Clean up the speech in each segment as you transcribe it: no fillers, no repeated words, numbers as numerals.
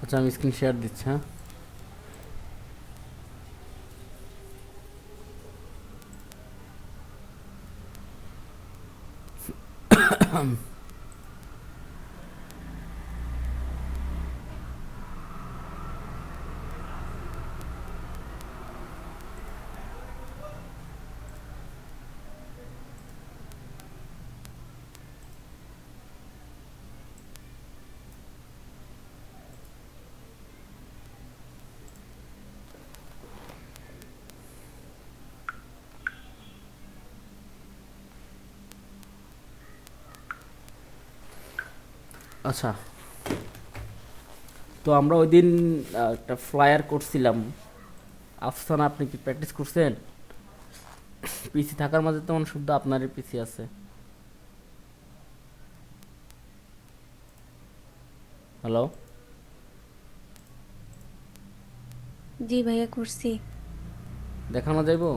আচ্ছা, আমি screen share দিচ্ছি, হ্যাঁ। আচ্ছা, তো আমরা ওই দিন একটা ফ্লায়ার করছিলাম। আফসানা, আপনি কি প্র্যাকটিস করছেন? পিসি থাকার মাঝে তেমন শুদ্ধ আপনারই পিসি আছে। হ্যালো? জি ভাইয়া করছি। দেখানো যাইবো?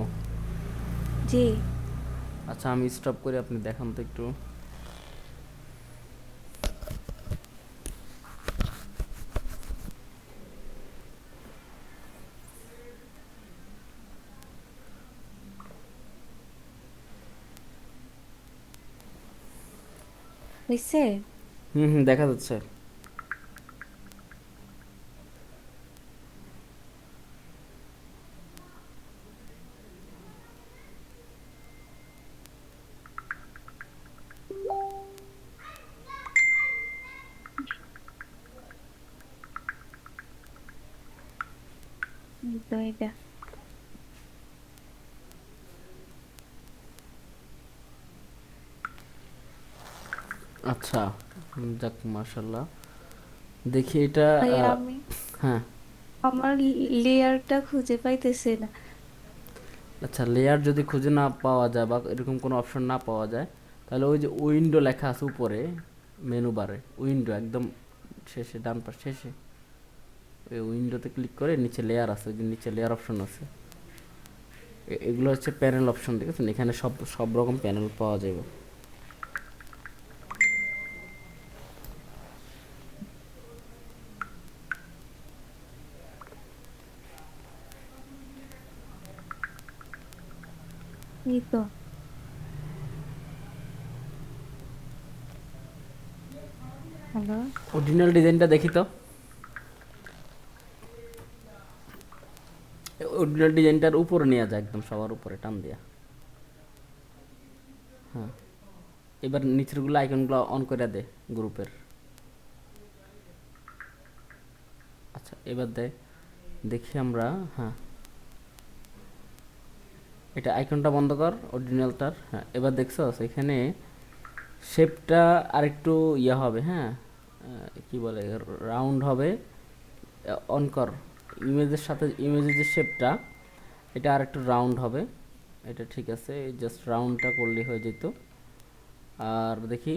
জি। আচ্ছা, আমি স্টপ করে আপনি দেখান তো একটু। হয়েছে। হুম হুম, দেখা যাচ্ছে। এই তো এটা। আচ্ছা, যাক মাশাল্লাহ। দেখি এটা। ভাইয়া আহ, আমি হ্যাঁ। আমার লেয়ারটা খুঁজে পাইতেছি না। আচ্ছা, লেয়ার যদি খুঁজে না পাওয়া যায় বা এরকম কোনো অপশন না পাওয়া যায়, তাহলে ওই যে উইন্ডো লেখা আছে উপরে মেনু বারে, উইন্ডো একদম শেষে, ডান পাশ শেষে, ওই উইন্ডোতে ক্লিক করে নিচে লেয়ার আছে, ওই যে নিচে লেয়ার অপশন আছে। এগুলো হচ্ছে প্যানেল অপশন, ঠিক আছে? এখানে সব সব রকম প্যানেল পাওয়া যাবে। এই তো। হ্যালো। অরিজিনাল ডিজাইনটা দেখি তো। অরিজিনাল ডিজাইনটার উপরে নেওয়া যায়, একদম সবার উপরে টান দিয়া। হ্যাঁ, এবার নিচেরগুলো আইকনগুলো অন করে দে গ্রুপের। আচ্ছা, এবার দে, দেখি আমরা। হ্যাঁ, এটা আইকনটা বন্ধ কর অরিজিনালটার। হ্যাঁ, এবার দেখছো এখানে শেপটা আরেকটু ইয়া হবে, হ্যাঁ। কি বলে, রাউন্ড হবে। অন কর। ইমেজের সাথে ইমেজের যে শেপটা, এটা আরেকটু রাউন্ড হবে। এটা ঠিক আছে, জাস্ট রাউন্ডটা করলে হয়ে যেত। আর দেখি,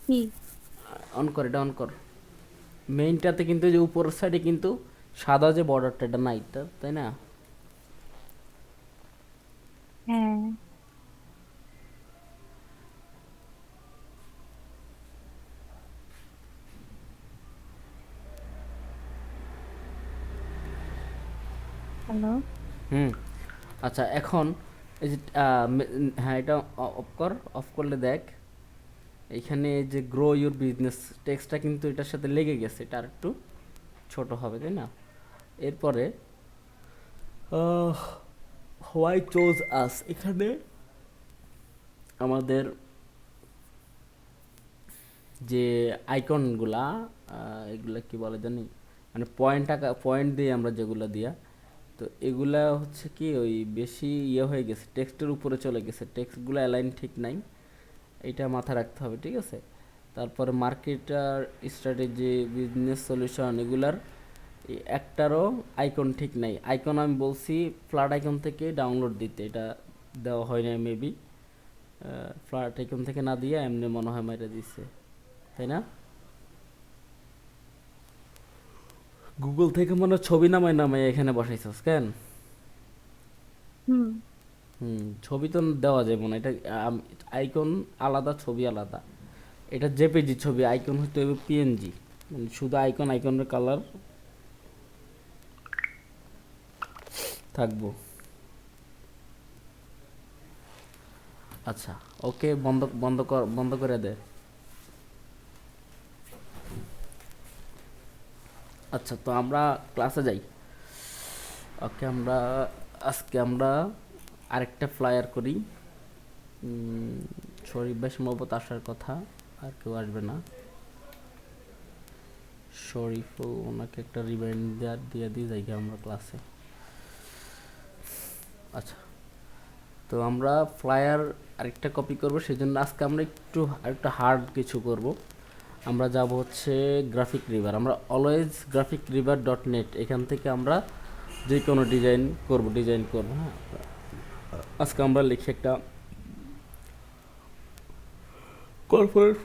কি? অন কর, এটা অন কর। মেইনটাতে কিন্তু যে উপরের সাইডে কিন্তু সাদা যে বর্ডারটা, এটা নাই, তাই না? হ্যাঁ। হ্যালো। হুম। আচ্ছা, এখন এই যে হ্যাঁ, এটা অফ কর। অফ করলে দেখ, এখানে যে গ্রো ইউর বিজনেস টেক্সটটা কিন্তু এটার সাথে লেগে গেছে, এটা আর একটু ছোট হবে, তাই না? এরপরে হোয়াই চোজ আস, এখানে আমাদের যে আইকনগুলা, এগুলা কি বলে জানি, মানে পয়েন্ট দিয়ে আমরা যেগুলো দিয়া, তো এগুলা হচ্ছে কি ওই বেশি ইয়ে হয়ে গেছে, টেক্সটের উপরে চলে গেছে, টেক্সটগুলো অ্যালাইন ঠিক নাই। এটা মাথায় রাখতে হবে, ঠিক আছে? তারপরে মার্কেটার স্ট্র্যাটেজি, বিজনেস সলিউশন, এগুলার একটারও আইকন ঠিক নাই। আইকন আমি বলছি ফ্ল্যাট আইকন থেকে ডাউনলোড দিতে, এটা দেওয়া হয় না মেবি। ফ্ল্যাট আইকন থেকে না দিয়ে এমনি মনে হয় মাইরা দিছে, তাই না? গুগল থেকে মনে হয় ছবি নামাই নামাই এখানে বসাইছস কেন? হুম। হুম, ছবি তো দেওয়া যাবে না এটা। আইকন আলাদা, ছবি আলাদা। এটা জেপিজি ছবি, আইকন হতে হবে পিএনজি। মানে শুধু আইকনের কালার থাকবো। আচ্ছা, ওকে, বন্ধ করে দে। আচ্ছা, তো আমরা ক্লাসে যাই। ওকে, আজকে আমরা আরেকটা ফ্লায়ার করি। শরীফ ভাই সম্ভবত আসার কথা, আর কেউ আসবে না। শরীফও, ওনাকে একটা রিমাইন্ডার দিয়ে দিই যাই আমরা ক্লাসে। আচ্ছা, তো আমরা ফ্লায়ার আরেকটা কপি করব, সেই জন্য আজকে আমরা আরেকটা হার্ড কিছু করব। আমরা যাব হচ্ছে গ্রাফিক রিভার। আমরা অলওয়েজ গ্রাফিক রিভার .net, এখান থেকে আমরা যে কোনো ডিজাইন করব। হ্যাঁ, আজকে আমরা লিখি একটা কর্পোরেট।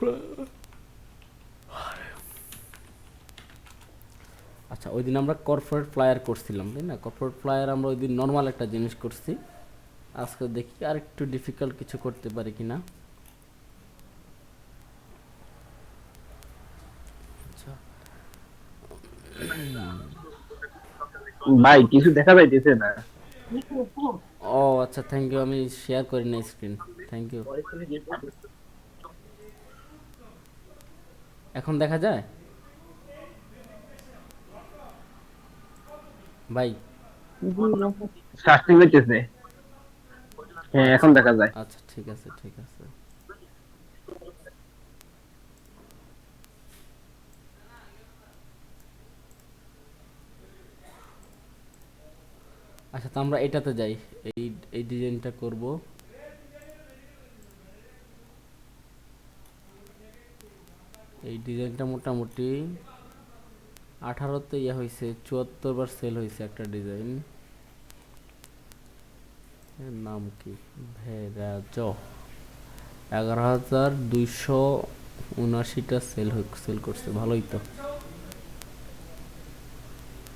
আচ্ছা, ওই দিন আমরা কর্পোরেট ফ্লায়ার করছিলাম, তাই না? কর্পোরেট ফ্লায়ার আমরা ওই দিন নর্মাল একটা জিনিস করছি। আজকে দেখি আর একটু ডিফিকাল্ট কিছু করতে পারি কিনা। আচ্ছা, ভাই কিছু দেখা যাইতেছে না। ও আচ্ছা, থ্যাংক ইউ। আমি শেয়ার করি না স্ক্রিন। Thank you. এখন দেখা যায় ভাই? শাস্তি হইতেছে। হ্যাঁ এখন আচ্ছা দেখা যায়। আচ্ছা, ঠিক আছে ঠিক আছে। আচ্ছা, তো আমরা এটাতে যাই। এই এই ডিজাইনটা করব। এই ডিজাইনটা মোটামুটি 18তে ইয়ে হয়েছে, 74 বার সেল হয়েছে একটা ডিজাইন। এর নাম কি? ভেরাজ। 11,279টা সেল করছে, ভালোই তো।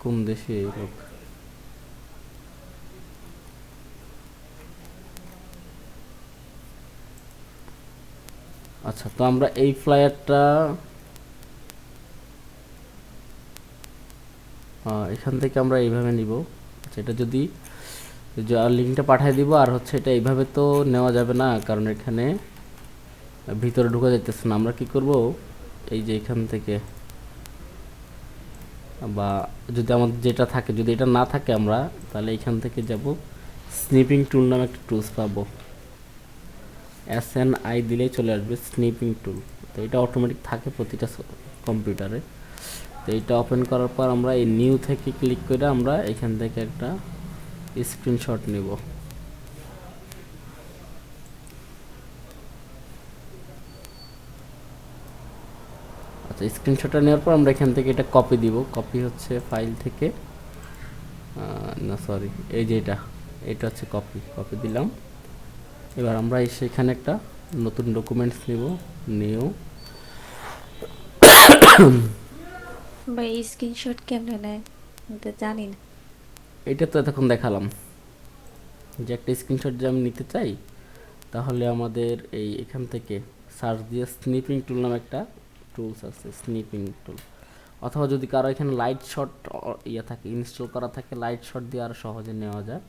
কোন দেশে এই লোক? আচ্ছা, তো আমরা এই ফ্লায়ারটা এখান থেকে আমরা এইভাবে নিব। আচ্ছা, এটা যদি লিঙ্কটা পাঠিয়ে দিব। আর হচ্ছে এটা এইভাবে তো নেওয়া যাবে না, কারণ এখানে ভিতরে ঢোকা যাইতেছে না। আমরা কি করব, এই যে এখান থেকে, বা যদি আমাদের যেটা থাকে, যদি এটা না থাকে আমরা তাহলে এখান থেকে যাব, স্নিপিং টুল নামে একটা টুলস পাবো। SNI দিলেই চলে আসবে স্নিপিং টুল। তো এটা অটোমেটিক থাকে প্রতিটা কম্পিউটারে। তো এটা ওপেন করার পর আমরা এই নিউ থেকে ক্লিক করে আমরা এখান থেকে একটা স্ক্রিনশট নেব। আচ্ছা, স্ক্রিনশটটা নেওয়ার পর আমরা এখান থেকে এটা কপি দিব। কপি হচ্ছে ফাইল থেকে, না সরি, এই যে এটা হচ্ছে কপি দিলাম। এবার আমরা সেখানে একটা নতুন ডকুমেন্টস নিব, নিউ। বা এই স্ক্রিনশট কেমনে নেয় আমি তো জানি না। এটা তো এতক্ষণ দেখালাম যে একটা স্ক্রিনশট যে আমি নিতে চাই, তাহলে আমাদের এখান থেকে সার্চ দিয়ে স্নিপিং টুল নামে একটা টুলস আছে, স্নিপিং টুল। অথবা যদি কারো এখানে লাইট শট ইয়ে থাকে, ইনস্টল করা থাকে, লাইট শট দিয়ে আরও সহজে নেওয়া যায়।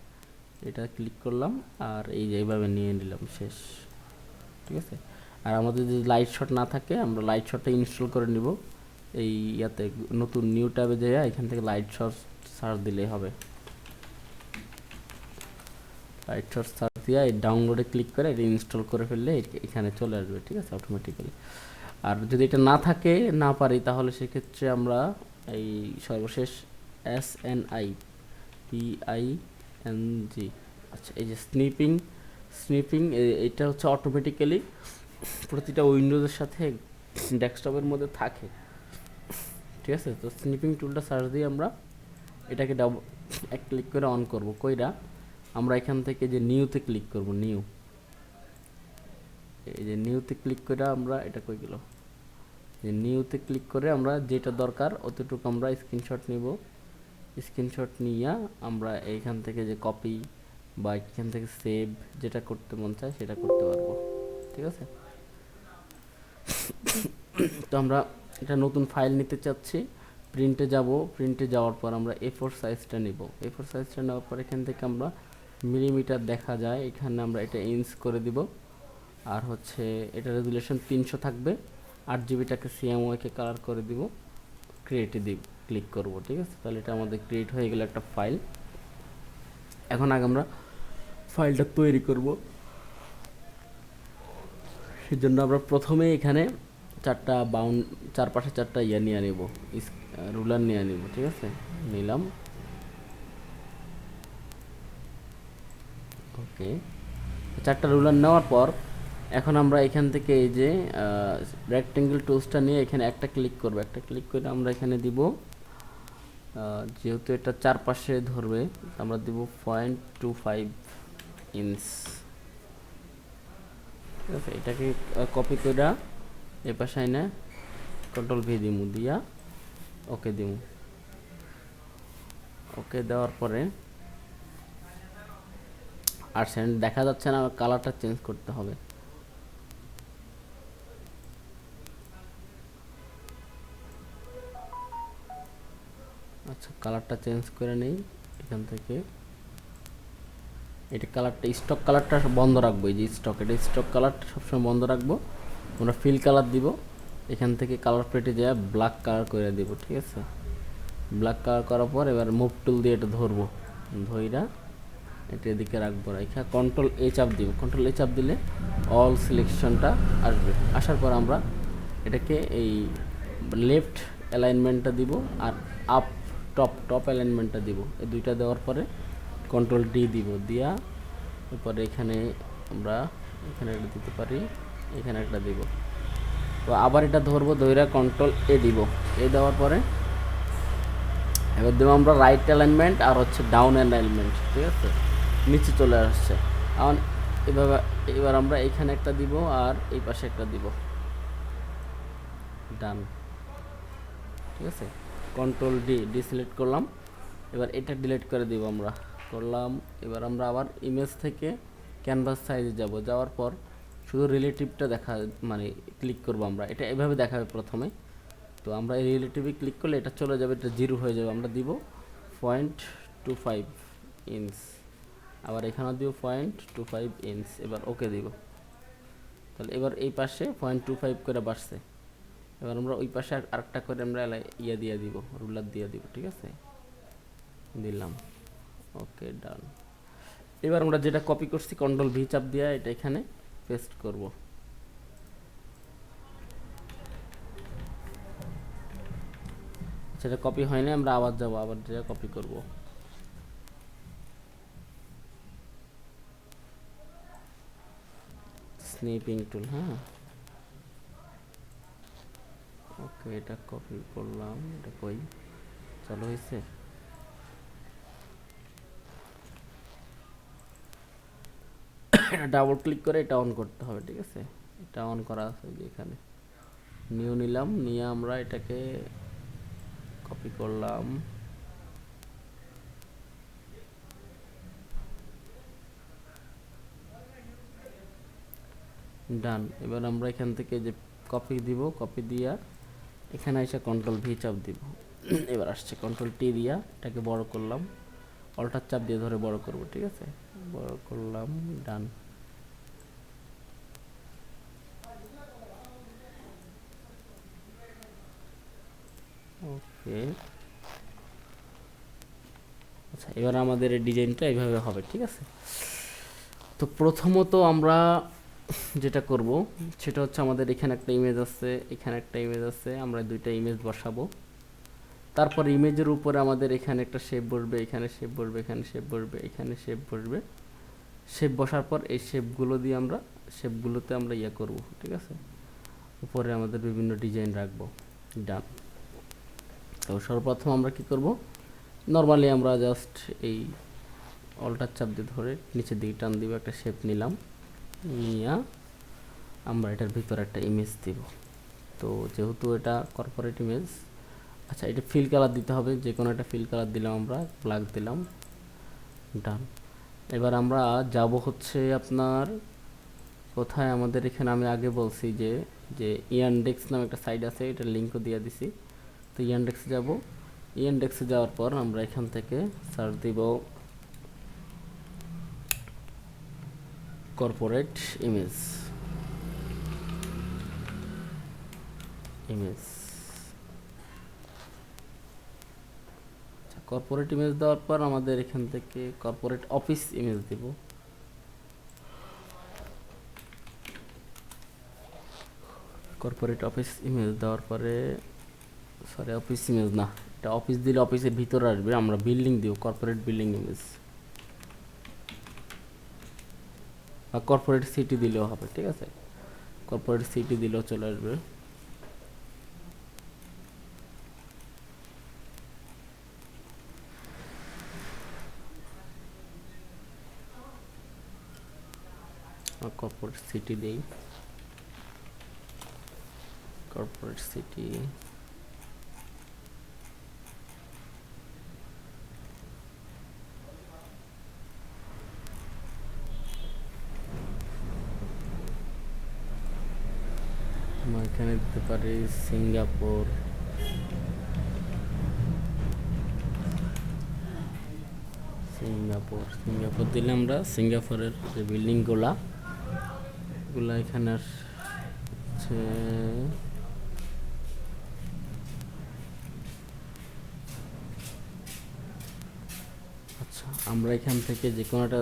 এটা ক্লিক করলাম আর এই যে এইভাবে নিয়ে নিলাম, শেষ। ঠিক আছে। আর আমাদের যদি লাইট শট না থাকে, আমরা লাইট শটটা ইনস্টল করে নিব। এই ইয়াতে নতুন নিউ ট্যাবে যেয়ে এখান থেকে লাইট শট সার্চ দিলেই হবে। লাইট শট সার্চ দিয়ে এই ডাউনলোডে ক্লিক করে এটা ইনস্টল করে ফেললে এখানে চলে আসবে। ঠিক আছে, অটোমেটিক্যালি। আর যদি এটা না থাকে, না পারি, তাহলে সেক্ষেত্রে আমরা এই সর্বশেষ SNIPING, আচ্ছা, এই যে স্নিপিং এটা হচ্ছে অটোমেটিক্যালি প্রতিটা উইন্ডোজের সাথে ডেস্কটপের মধ্যে থাকে। ঠিক আছে, তো স্নিপিং টুলটা সার্চ দিয়ে আমরা এটাকে এক ক্লিক করে অন করব। কইরা আমরা এখান থেকে যে নিউতে ক্লিক করব, এই যে নিউতে ক্লিক করে আমরা এটা কই গেল, যে নিউতে ক্লিক করে আমরা যেটা দরকার অতটুকু আমরা স্ক্রিনশট নিব। স্ক্রিনশট নিয়ে আমরা এইখান থেকে যে কপি বা এখান থেকে সেভ, যেটা করতে মন চায় সেটা করতে পারবো। ঠিক আছে, জি। তো আমরা এটা নতুন ফাইল নিতে চাচ্ছি, প্রিন্টে যাব, প্রিন্টে যাওয়ার পর আমরা A4 সাইজটা নিব। A4 সাইজটা নেওয়ার পর এখান থেকে আমরা মিলিমিটার দেখা যায়, এখানে আমরা এটা ইঞ্চ করে দিব। আর হচ্ছে এটা রেজুলেশন 300 থাকবে। 8 জিবিটাকে CMYK কালার করে দিব, ক্রিয়েটে দিব, ক্লিক করব। ঠিক আছে, তাহলে এটা আমাদের ক্রিয়েট হয়ে গেল একটা ফাইল। এখন আগে আমরা ফাইলটা তৈরি করব। সেজন্য আমরা প্রথমে এখানে চারপাশে চারটা ইয়ে নিয়ে নিব, রুলার নিয়ে নিব। ঠিক আছে, নিলাম। ওকে, চারটা রুলার নেওয়ার পর এখন আমরা এখান থেকে এই যে রেক্টেঙ্গেল টুলসটা নিয়ে এখানে একটা ক্লিক করব। একটা ক্লিক করে আমরা এখানে দিব, যেহেতু এটা চারপাশে ধরবে, আমরা দিব 0.25 ইঞ্চ। ঠিক আছে, এটাকে কপি করে এই পাশে এনে কন্ট্রোল V দিমু, দিয়া ওকে দিমু। ওকে দেওয়ার পরে আর সেন্ড দেখা যাচ্ছে না, কালারটা চেঞ্জ করতে হবে। আচ্ছা, কালারটা চেঞ্জ করে নেই এখান থেকে। এটা কালারটা, স্টক কালারটা বন্ধ রাখবো। এই যে স্টক, এটা স্টক কালারটা সবসময় বন্ধ রাখবো। আমরা ফিল কালার দিব, এখান থেকে কালার প্লেটে যায় ব্ল্যাক কালার করে দিব। ঠিক আছে, ব্ল্যাক কালার করার পর এবার মুভ টুল দিয়ে এটা ধরবো, ধইরা এটা এদিকে রাখবো। রেখা কন্ট্রোল A চাপ দিব। কন্ট্রোল A চাপ দিলে অল সিলেকশনটা আসবে। আসার পর আমরা এটাকে এই লেফট অ্যালাইনমেন্টটা দিব আর আপ টপ অ্যালাইনমেন্টটা দিব। এই দুইটা দেওয়ার পরে কন্ট্রোল D দিব, দিয়া এরপরে এখানে আমরা এখানে একটা দিতে পারি, এখানে একটা দিব। তো আবার এটা ধরবো, ধইরা কন্ট্রোল A দিব। এ দেওয়ার পরে এবার দেবো আমরা রাইট অ্যালাইনমেন্ট আর হচ্ছে ডাউন অ্যালাইনমেন্ট। ঠিক আছে, নিচে চলে আসছে। এখন এবার আমরা এখানে একটা দিব আর এই পাশে একটা দিব। ডান। ঠিক আছে, কন্ট্রোল ডি সিলেক্ট করলাম। এবার এটা ডিলিট করে দিব আমরা, করলাম। এবার আমরা আবার ইমেজ থেকে ক্যানভাস সাইজে যাব। যাওয়ার পর শুধু রিলেটিভটা মানে ক্লিক করব আমরা। এটা এভাবে দেখাবে প্রথমে। তো আমরা এই রিলেটিভে ক্লিক করলে এটা চলে যাবে, এটা 0 হয়ে যাবে। আমরা দিব 0.25 ইঞ্চ, আবার এখানেও দিব 0.25 ইঞ্চ। এবার ওকে দিব। তাহলে এবার এই পাশে 0.25 করে বাড়ছে। এবার আমরা ওই পাশে আরেকটা করে আমরা ইয়ে দিয়ে দিব, রুলার দিয়ে দিব। ঠিক আছে, দিলাম। ওকে, ডান। এবার আমরা যেটা কপি করছি কন্ট্রোল V চাপ দিয়ে এটা এখানে পেস্ট করব। সেটা কপি হয়নি, আমরা আবার যাব, আবার যেটা কপি করব। স্নিপিং টুল, হ্যাঁ। ওকে, এটা কপি করলাম। এটা কই চালু হয়েছে? এটা ডাবল ক্লিক করে এটা অন করতে হবে। ঠিক আছে, এটা অন করা আছে যে এখানে। নিউ নিলাম, নিয়ে আমরা এটাকে কপি করলাম। ডান। এবার আমরা এখান থেকে যে কপি দিব, কপি দিয়া এখানে এসে কন্ট্রোল V চাপ দিব। এবার আসছে, কন্ট্রোল T দিয়া এটাকে বড় করলাম, অল্টার চাপ দিয়ে ধরে বড় করব। ঠিক আছে, বড় করলাম। ডান। ওকে, আচ্ছা, এবার আমাদের এই ডিজাইনটা এইভাবে হবে। ঠিক আছে, তো প্রথমত আমরা যেটা করব সেটা হচ্ছে আমাদের এখানে একটা ইমেজ আছে, এখানে একটা ইমেজ আছে, আমরা দুইটা ইমেজ বসাবো। তারপর ইমেজের উপরে আমাদের এখানে একটা শেপ বসবে, এখানে শেপ বসবে, এখানে শেপ বসবে, এখানে শেপ বসবে। শেপ বসার পর এই শেপগুলো দিয়ে আমরা শেপগুলোতে আমরা ইয়ে করব। ঠিক আছে, উপরে আমাদের বিভিন্ন ডিজাইন রাখবো। ডান। তো সর্বপ্রথম আমরা কি করব, নর্মালি আমরা জাস্ট এই অল্টার চাপ দিয়ে ধরে নিচের দিকে টান দিব, একটা শেপ নিলাম, নিয়ে আমরা এটার ভিতরে একটা ইমেজ দিব। তো যেহেতু এটা কর্পোরেট ইমেজ, আচ্ছা, এটা ফিল কালার দিতে হবে, যে কোনো একটা ফিল কালার দিলাম, আমরা ব্ল্যাক দিলাম। ডান। এবার আমরা যাব হচ্ছে আপনার কোথায়, আমাদের এখানে আমি আগে বলছি যে যে ইয়ান্ডেক্স নামে একটা সাইট আছে, এটা লিঙ্কও দিয়ে দিছি। তো ইয়ান্ডেক্সে যাব, ইয়ান্ডেক্সে যাওয়ার পর আমরা এখান থেকে সার্চ দিব কর্পোরেট ইমেজ। কর্পোরেট ইমেজ দেওয়ার পর আমাদের এখান থেকে কর্পোরেট অফিস ইমেজ দিব। কর্পোরেট অফিস ইমেজ দেওয়ার পরে, সরি অফিস ইমেজ না, এটা অফিস দিলে অফিসের ভিতরে আসবে, আমরা বিল্ডিং দিব কর্পোরেট বিল্ডিং ইমেজ, বা কর্পোরেট সিটি দিলেও হবে, ঠিক আছে, কর্পোরেট সিটি দিলেও চলে আসবে। কর্পোরেট সিটি দেই, কর্পোরেট সিটি, আমরা এখানে দিতে পারি সিঙ্গাপুর, সিঙ্গাপুর দিলে আমরা সিঙ্গাপুরের যে বিল্ডিংগুলা এখানে হচ্ছে আচ্ছা, আমরা এখান থেকে যে কোনো একটা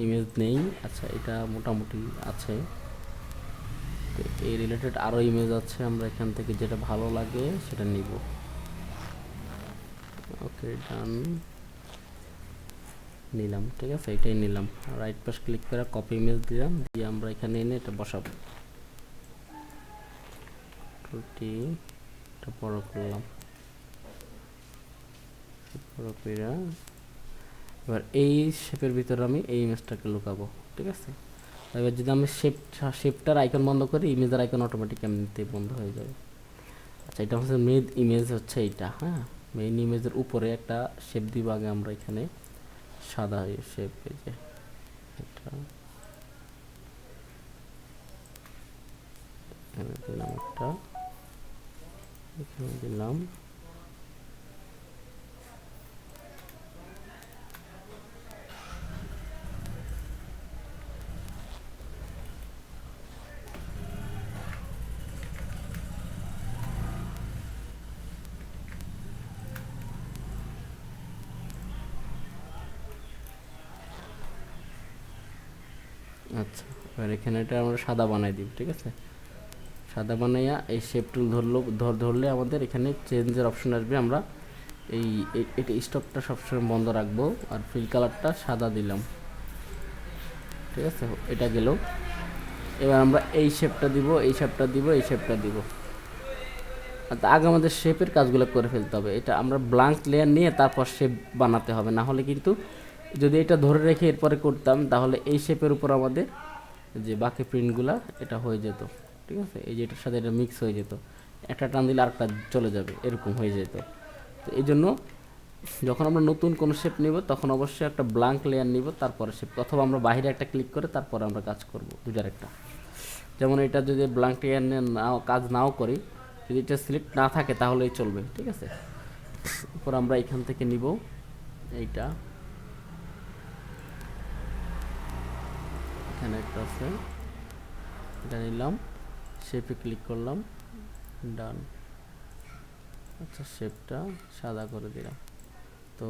ইমেজ নেই। আচ্ছা, এটা মোটামুটি আছে, তো এই রিলেটেড আরও ইমেজ আছে, আমরা এখান থেকে যেটা ভালো লাগে সেটা নিব। ওকে, ডান, নিলাম, ঠিক আছে, এটাই নিলাম। রাইট পাশ ক্লিক করে কপি ইমেজ দিলাম, দিয়ে আমরা এখানে এনে এটা বসাবো। এটা বড় করলাম, বড় করে এবার এই শেপের ভিতরে আমি এই ইমেজটাকে লুকাবো, ঠিক আছে। এবার যদি আমি শেপটার আইকন বন্ধ করি, ইমেজের আইকন অটোমেটিক এমনিতে বন্ধ হয়ে যাবে। আচ্ছা, এটা হচ্ছে মেইন ইমেজ, হচ্ছে এইটা। হ্যাঁ, মেইন ইমেজের উপরে একটা শেপ দিব আগে আমরা, এখানে সাদা শেপ, এই যে এটা এখানে দিলাম, একটা এখানে দিলাম। আচ্ছা, এবার এখানে এটা আমরা সাদা বানাই দিব, ঠিক আছে। সাদা বানাইয়া এই শেপ টুল ধরলে আমাদের এখানে চেঞ্জের অপশন আসবে। আমরা এটা স্টকটা সবসময় বন্ধ রাখবো, আর ফিল কালারটা সাদা দিলাম, ঠিক আছে, এটা গেল। এবার আমরা এই শেপটা দিব, এই শেপটা দিব, এই শেপটা দিব। আগে আমাদের শেপের কাজগুলো করে ফেলতে হবে। এটা আমরা ব্ল্যাঙ্ক লেয়ার নিয়ে তারপর শেপ বানাতে হবে, না হলে কিন্তু যদি এটা ধরে রেখে এরপরে করতাম, তাহলে এই শেপের উপর আমাদের যে বাকি প্রিন্টগুলা এটা হয়ে যেত, ঠিক আছে। এই যে এটার সাথে এটা মিক্স হয়ে যেত, একটা টান দিলে আরেকটা চলে যাবে, এরকম হয়ে যেত। তো এই জন্য যখন আমরা নতুন কোনো শেপ নিব, তখন অবশ্যই একটা ব্ল্যাঙ্ক লেয়ার নিব, তারপরে শেপ, অথবা আমরা বাইরে একটা ক্লিক করে তারপরে আমরা কাজ করব, দুটার একটা। যেমন এটা যদি ব্ল্যাঙ্ক লেয়ার নিয়ে কাজ নাও করি, যদি এটা সিলেক্ট না থাকে তাহলেই চলবে, ঠিক আছে। এরপর আমরা এখান থেকে নিব এইটা, এখানে একটা আছে, এটা নিলাম, শেপে ক্লিক করলাম, ডান। আচ্ছা, শেপটা সাদা করে দিলাম, তো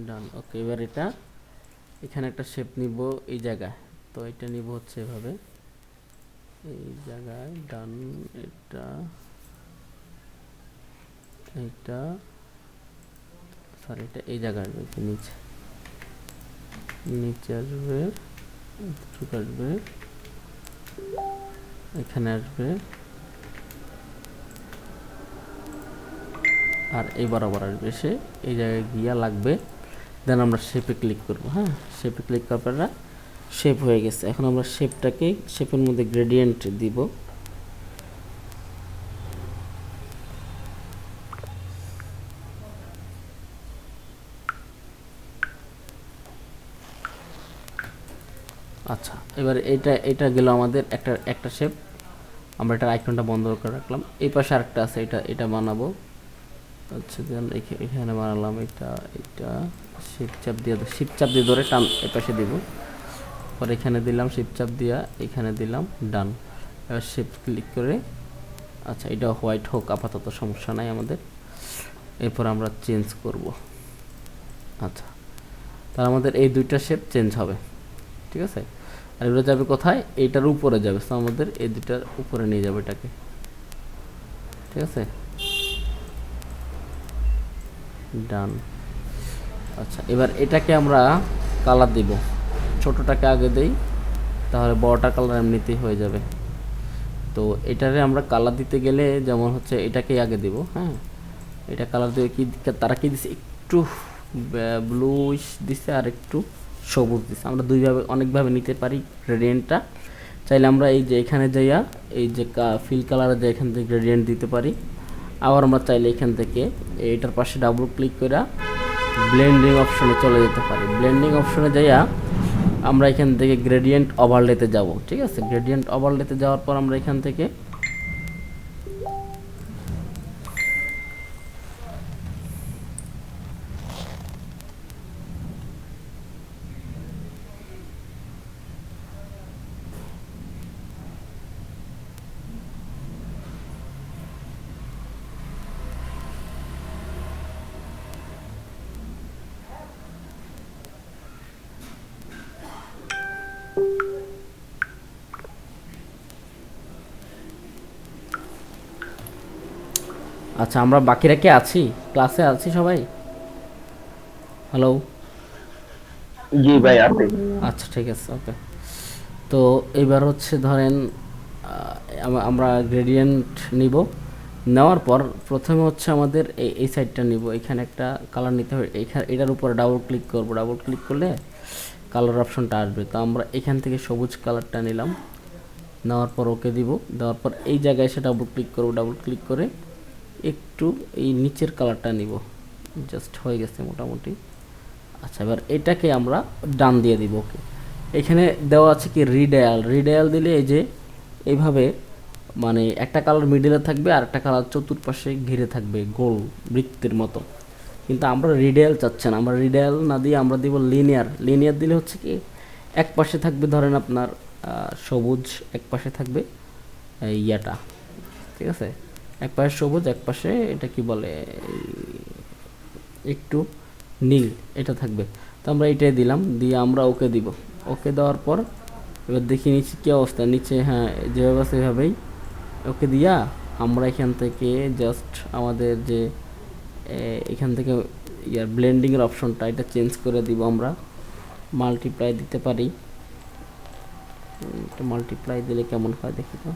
ডান। ওকে, এবার এটা এখানে একটা শেপ নিব এই জায়গায়, তো এটা নিব হচ্ছে এভাবে, এই জায়গায়, ডান। এটা এইটা সরি, এটা এই জায়গায় আসবে, নিচে নিচে আসবে, ঠিক আসবে, এখানে আসবে, আর এই বরাবর আসবে, এসে এই জায়গায় গিয়া লাগবে। দেন আমরা শেপে ক্লিক করব। হ্যাঁ, শেপে ক্লিক করার পর শেপ হয়ে গেছে। এখন আমরা শেপের মধ্যে গ্রেডিয়েন্ট দিব। আচ্ছা, এবার এটা গেল আমাদের একটা একটা শেপ। আমরা এটার আইকনটা বন্ধ করে রাখলাম। এই পাশে আরেকটা আছে, এটা বানাবো। আচ্ছা, দেন এখানে বানালাম এটা শিপ চাপ দিয়ে ধরে টান এই পাশে দিব। পরে এখানে দিলাম শিপ চাপ দিয়া, এখানে দিলাম ডান। এবার শিপ ক্লিক করে, আচ্ছা এটা হোয়াইট হোক আপাতত, সমস্যা নাই আমাদের। এরপর আমরা চেঞ্জ করব। আচ্ছা, তার আমাদের এই দুইটা শেপ চেঞ্জ হবে, ঠিক আছে। আর এগুলো যাবে কোথায়? এইটার উপরে যাবে, তো আমাদের এই দুইটার উপরে নিয়ে যাবে এটাকে, ঠিক আছে। ডান। আচ্ছা, এবার এটাকে আমরা কালার দিব। ছোটটাকে আগে দেই, তাহলে বড়টা কালার এমনিতেই হয়ে যাবে। তো এটারে আমরা কালার দিতে গেলে যেমন হচ্ছে এটাকেই আগে দিব। হ্যাঁ, এটা কালার দিয়ে কি তারা কি দিছে, একটু ব্লুইশ দিছে আর একটু সবুজ দিছে। আমরা দুইভাবে অনেকভাবে নিতে পারি গ্রেডিয়েন্টটা। চাইলে আমরা এই যে এখানে যাইয়া এই যে ফিল কালারে যে এখান থেকে গ্রেডিয়েন্ট দিতে পারি। আবার আমরা চাইলে এখান থেকে এইটার পাশে ডাবল ক্লিক করে ব্লেন্ডিং অপশনে চলে যেতে পারি। ব্লেন্ডিং অপশনে যাইয়া আমরা এখান থেকে গ্রেডিয়েন্ট ওভারলেতে যাব, ঠিক আছে। গ্রেডিয়েন্ট ওভারলেতে যাওয়ার পর আমরা এখান থেকে আচ্ছা, আমরা বাকিরা কে আছি? ক্লাসে আছি সবাই? হ্যালো? জি ভাই আছে। আচ্ছা, ঠিক আছে, ওকে। তো এবার হচ্ছে ধরেন আমরা গ্রেডিয়েন্ট নিব। নেওয়ার পর প্রথমে হচ্ছে আমাদের এই সাইডটা নিব। এখানে একটা কালার নিতে হবে। এটার উপরে ডাবল ক্লিক করব। ডাবল ক্লিক করলে কালার অপশনটা আসবে। তো আমরা এখান থেকে সবুজ কালারটা নিলাম। নেওয়ার পর ওকে দিব। দেওয়ার পর এই জায়গায় এসে ডাবল ক্লিক করব। ডাবল ক্লিক করে একটু এই নিচের কালারটা নিব। জাস্ট হয়ে গেছে মোটামুটি। আচ্ছা, এবার এটাকে আমরা ডান দিয়ে দিব। ওকে, এখানে দেওয়া আছে কি রিডায়াল দিলে এই যে এইভাবে মানে একটা কালার মিডিলে থাকবে আর একটা কালার চতুর্পাশে ঘিরে থাকবে গোল বৃত্তের মতো। কিন্তু আমরা রিডায়াল চাচ্ছি না। আমরা রিডায়াল না দিয়ে আমরা দিব লিনিয়ার দিলে হচ্ছে কি এক পাশে থাকবে ধরেন আপনার সবুজ, এক পাশে থাকবে ইয়াটা, ঠিক আছে। এক পাশে সবুজ, এক পাশে এটা কি বলে একটু নীল, এটা থাকবে। তো আমরা এটাই দিলাম, দিয়ে আমরা ওকে দিব। ওকে দেওয়ার পর এবার দেখি নিচে কী অবস্থা। নিচে হ্যাঁ যেভাবে সেভাবেই ওকে দিয়া আমরা এখান থেকে জাস্ট আমাদের যে এখান থেকে ইয়ার ব্লেন্ডিংয়ের অপশনটা এটা চেঞ্জ করে দিব। আমরা মাল্টিপ্লাই দিতে পারি। এটা মাল্টিপ্লাই দিলে কেমন হয় দেখি তো।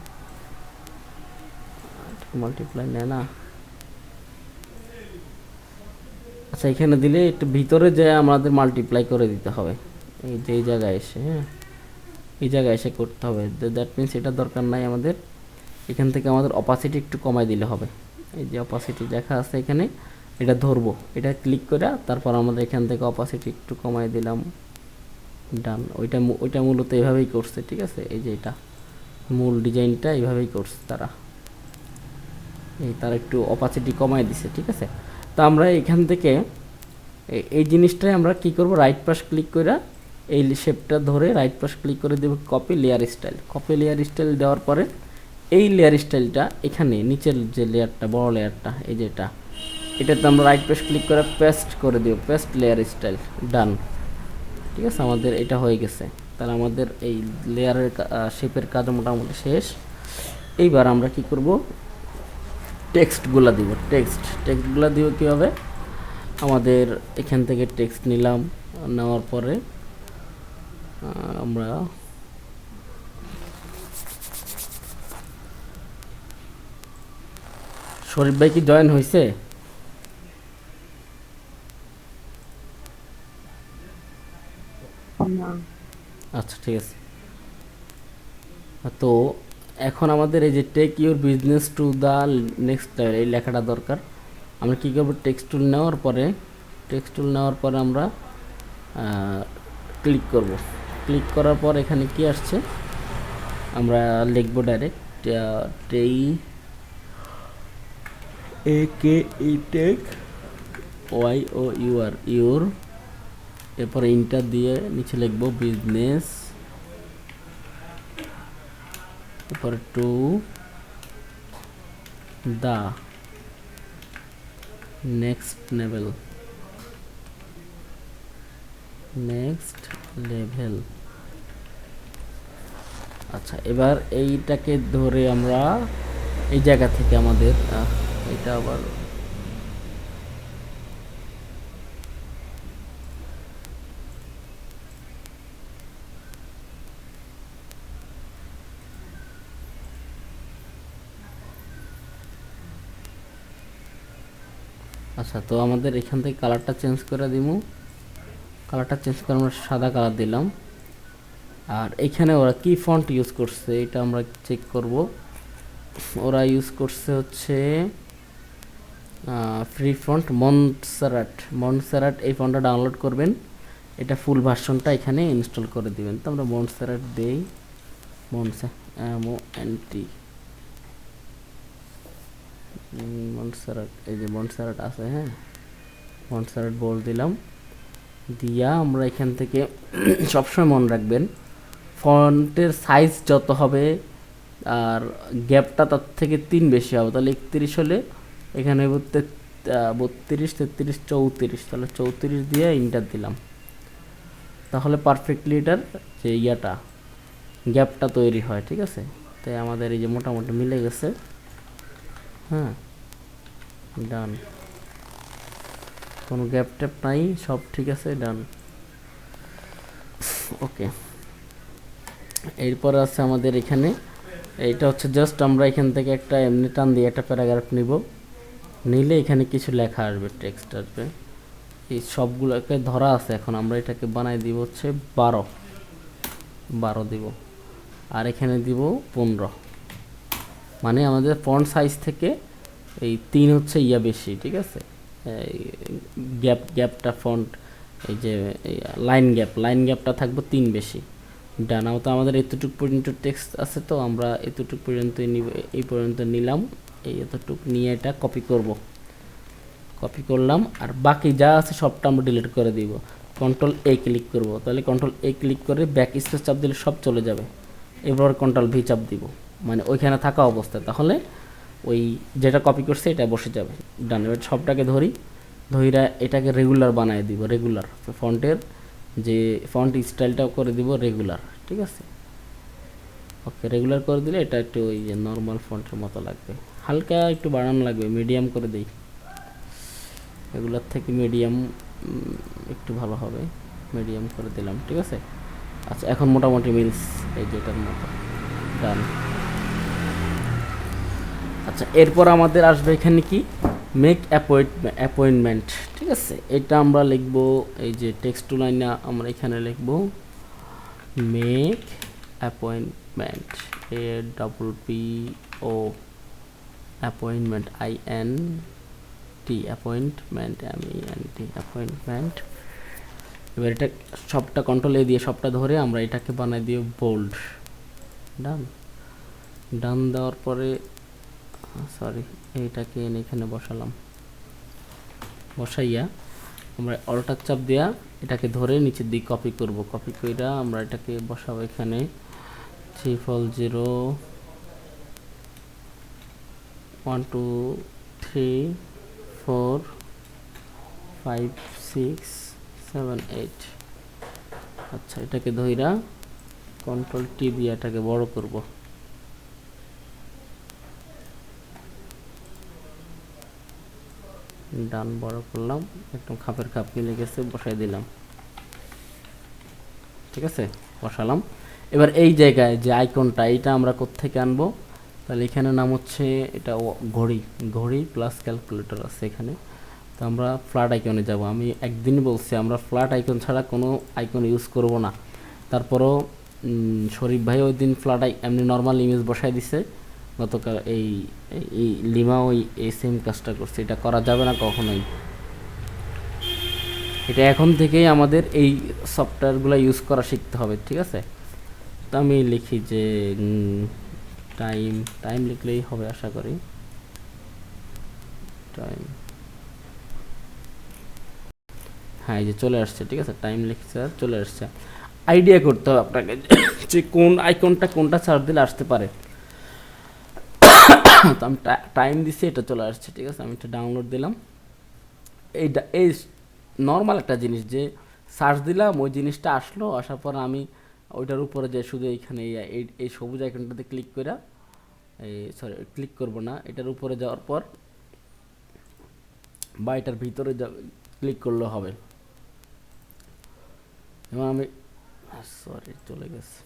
মাল্টিপ্লাই নেয় না। আচ্ছা, এখানে দিলে একটু ভিতরে যে আমাদের মাল্টিপ্লাই করে দিতে হবে এই যে এই জায়গায় এসে। হ্যাঁ, এই জায়গায় এসে করতে হবে। দ্যাট মিনস এটা দরকার নাই আমাদের। এখান থেকে আমাদের অপাসিটি একটু কমাই দিলে হবে। এই যে অপাসিটি দেখা আছে এখানে, এটা ধরবো, এটা ক্লিক করে তারপর আমাদের এখান থেকে অপাসিটি একটু কমাই দিলাম। ডান। ওইটা মূলত এভাবেই করছে, ঠিক আছে। এই যে এটা মূল ডিজাইনটা এইভাবেই করছে তারা। তারা একটু অপাসিটি কমাই দিছে, ঠিক আছে। তো আমরা এখান থেকে এই জিনিসটাই আমরা কি করব, রাইট পাশ ক্লিক করে এই শেপটা ধরে রাইট পাশ ক্লিক করে দেব কপি লেয়ার স্টাইল দেওয়ার পরে এই লেয়ার স্টাইলটা এখানে নিচের যে লেয়ারটা বড় লেয়ারটা এই যে এটাতে আমরা রাইট পাশ ক্লিক করে পেস্ট করে দেব, পেস্ট লেয়ার স্টাইল। ডান, ঠিক আছে। আমাদের এটা হয়ে গেছে। তাহলে আমাদের এই লেয়ারের শেপের কাজ মোটামুটি শেষ। এইবার আমরা কি করব, টেক্সটগুলো দিব। টেক্সটগুলো দিব কীভাবে, আমাদের এখান থেকে টেক্সট নিলাম। নেওয়ার পরে আমরা শরীফ ভাই কি জয়েন হয়েছে? আচ্ছা, ঠিক আছে। তো এখন আমাদের এই যে take your business to the next level এই লেখাটা দরকার। আমরা কী করবো, টেক্সট টুল নেওয়ার পরে আমরা ক্লিক করব। ক্লিক করার পর এখানে কি আসছে, আমরা লিখবো ডাইরেক্ট টেই টেক ওয়াই ও ইউআর ইউর, এরপরে ইন্টার দিয়ে নিচে লিখবো বিজনেস, এরপরে টু দা নেক্সট লেভেল, আচ্ছা এবার এইটাকে ধরে আমরা এই জায়গা থেকে আমাদের এটা আবার আচ্ছা, তো আমাদের এখান থেকে কালারটা চেঞ্জ করে দিব, কালারটা চেঞ্জ করে আমরা সাদা কালার দিলাম। আর এখানে ওরা কি ফন্ট ইউজ করছে এটা আমরা চেক করব। ওরা ইউজ করছে হচ্ছে ফ্রি ফন্ট মন্টসেরাট, এই ফন্টটা ডাউনলোড করবেন, এটা ফুল ভার্সনটা এখানে ইনস্টল করে দিবেন। তো আমরা মন্টসেরাট দেই, মন্টসেরাট, এই যে মন্টসেরাট আছে, হ্যাঁ মন্টসেরাট বল দিলাম, দিয়া আমরা এখান থেকে সবসময় মনে রাখবেন ফন্টের সাইজ যত হবে আর গ্যাপটা তার থেকে 3 বেশি হবে, তাহলে 31 হলে এখানে 32, 33, 34, তাহলে 34 দিয়ে ইন্টার দিলাম, তাহলে পারফেক্টলি এটার যে গ্যাপটা তৈরি হয়। ঠিক আছে, তাই আমাদের এই যে মোটামুটি মিলে গেছে, হ্যাঁ ডান, কোনো গ্যাপ ট্যাপ নাই, সব ঠিক আছে, ডান, ওকে। এরপর আছে আমাদের এখানে, এইটা হচ্ছে জাস্ট আমরা এখান থেকে একটা এমনি টান দিয়ে একটা প্যারাগ্রাফ নিব, নিলে এখানে কিছু লেখা আসবে, টেক্সট আসবে, এই সবগুলোকে ধরা আছে। এখন আমরা এটাকে বানাই দিব হচ্ছে 12 দিব, আর এখানে দিব 15, মানে আমাদের ফন্ট সাইজ থেকে এই 3 হচ্ছে বেশি। ঠিক আছে, গ্যাপটা ফন্ট, এই যে লাইন গ্যাপটা থাকবে 3 বেশি, ডান। তো আমাদের এতটুকু পর্যন্ত টেক্সট আছে, তো আমরা এতটুকু পর্যন্ত নিব, এই পর্যন্ত নিলাম, এই এতটুকু নিয়ে এটা কপি করলাম, আর বাকি যা আছে সবটা আমরা ডিলিট করে দিব। কন্ট্রোল এ ক্লিক করব, তাহলে কন্ট্রোল এ ক্লিক করে ব্যাক স্পেস চাপ দিলে সব চলে যাবে। এবার কন্ট্রোল ভি চাপ দিব, মানে ওইখানে থাকা অবস্থায়, তাহলে ওই যেটা কপি করছে এটা বসে যাবে, ডান। এবার সবটাকে ধইরা এটাকে রেগুলার বানায় দিব, রেগুলার ফন্টের যে ফন্ট স্টাইলটাও করে দিব রেগুলার। ঠিক আছে, ওকে, রেগুলার করে দিলে এটা একটু ওই যে নর্মাল ফন্টের মতো লাগবে, হালকা একটু বাড়ানো লাগবে, মিডিয়াম করে দেই, রেগুলার থেকে মিডিয়াম একটু ভালো হবে, মিডিয়াম করে দিলাম। ঠিক আছে, আচ্ছা এখন মোটামুটি মিলস এই যেটার মতো, ডান। আচ্ছা এরপর আমাদের আসবে এখানে কি, মেক অ্যাপয়েন্টমেন্ট। ঠিক আছে, এটা আমরা লিখব, এই যে টেক্সট টু লাইনে আমরা এখানে লিখব make appointment, APPO appointment, INT appointment, appointment. এবার এটা সবটা কন্ট্রোল এ দিয়ে সবটা ধরে আমরা এটাকে বানাই দিই বোল্ড, ডান দেওয়ার পরে সরি এইটাকে এখানে বসাইয়া আমরা অল্টার চাপ দিয়া এটাকে ধরে নিচের দিকে কপি করব, কপি কইরা আমরা এটাকে বসাবো এখানে 340 1 2 3 4 5 6 7 8। আচ্ছা এটাকে ধইরা কন্ট্রোল টি দিয়ে এটাকে বড় করব, ডান, বড় করলাম, একদম খাপের খাপ মিলে গেছে, বসাই দিলাম। ঠিক আছে, বসালাম। এবার এই জায়গায় যে আইকনটা, এইটা আমরা কোত্থেকে আনবো, তাহলে এখানে নাম হচ্ছে এটা ঘড়ি প্লাস ক্যালকুলেটর আছে এখানে। তো আমরা ফ্ল্যাট আইকনে যাব, আমি একদিন বলছি আমরা ফ্ল্যাট আইকন ছাড়া কোনো আইকন ইউজ করব না। তারপরও শরীফ ভাই ওই দিন এমনি নর্মাল ইমেজ বসাই দিছে, গতকাল এই লিমা ওই এই সেম কাজটা করছে, এটা করা যাবে না কখনোই। এটা এখন থেকেই আমাদের এই সফটওয়্যারগুলো ইউজ করা শিখতে হবে, ঠিক আছে? তো আমি লিখি যে টাইম, টাইম লিখলেই হবে আশা করি। টাইম, হ্যাঁ এই যে চলে আসছে, ঠিক আছে, টাইম লিখছে আর চলে আসছে। আইডিয়া করতে হবে আপনাকে যে কোন আইকনটা কোনটা সার্চ দিলে আসতে পারে। তো আমি টাইম দিছি, এটা চলে আসছে, ঠিক আছে। আমি এটা ডাউনলোড দিলাম। এইটা এই নর্মাল একটা জিনিস যে সার্চ দিলাম, ওই জিনিসটা আসলো, আসার পর আমি ওইটার উপরে যে শুধু এইখানে এই সবুজ আইকনটাতে ক্লিক করে, এই সরি ক্লিক করব না, এটার উপরে যাওয়ার পর বা এটার ভিতরে ক্লিক করলে হবে। এবং আমি সরি চলে গেছে,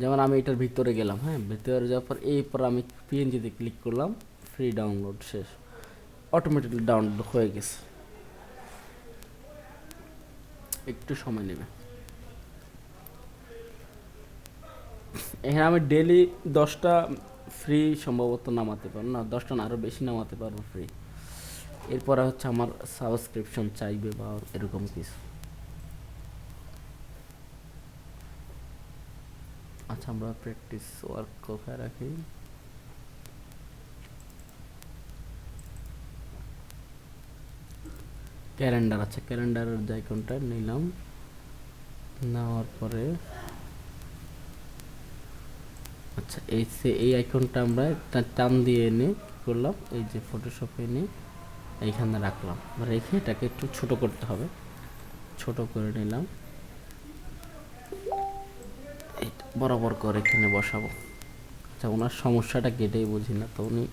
যেমন আমি এটার ভিতরে গেলাম, হ্যাঁ ভিতরে যাওয়ার পর এরপর আমি পিএনজিতে ক্লিক করলাম, ফ্রি ডাউনলোড শেষ, অটোমেটিকলি ডাউনলোড হয়ে গেছে। একটু সময় নেবে। এখানে আমি ডেলি 10টা ফ্রি সম্ভবত নামাতে পারবো, না 10টা না আরও বেশি নামাতে পারবো ফ্রি। এরপরে হচ্ছে আমার সাবস্ক্রিপশন চাইবে বা এরকম কিছু। আচ্ছা আমরা প্র্যাকটিস ওয়ার্ক কোথায় রাখি? ক্যালেন্ডার, আচ্ছা ক্যালেন্ডারের যে আইকনটা নিলাম, নেওয়ার পরে আচ্ছা এই আইকনটা আমরা একটা টান দিয়ে এনে কী করলাম, এই যে ফটোশপে এনে এইখানে রাখলাম, রেখে এটাকে একটু ছোট করতে হবে, ছোট করে নিলাম, এইটা বরাবর করে এখানে বসাবো। আচ্ছা ওনার সমস্যাটা কেটেই বুঝি না, তো উনি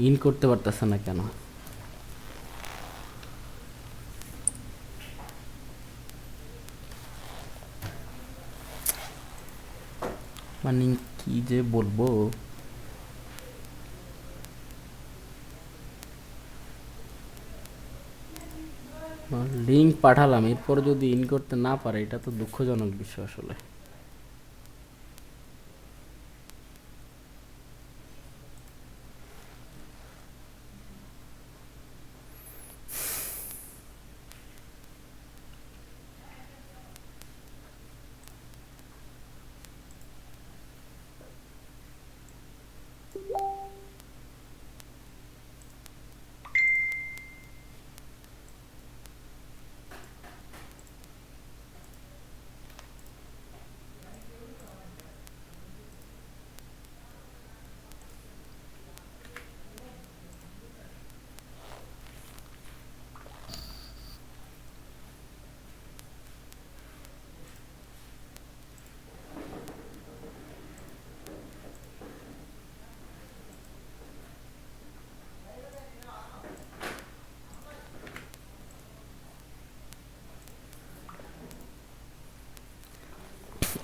ইন করতে পারতেছে না কেন? মানে কি যে বলবো, লিঙ্ক পাঠালাম, এরপর যদি ইন করতে না পারে এটা তো দুঃখজনক বিষয় আসলে।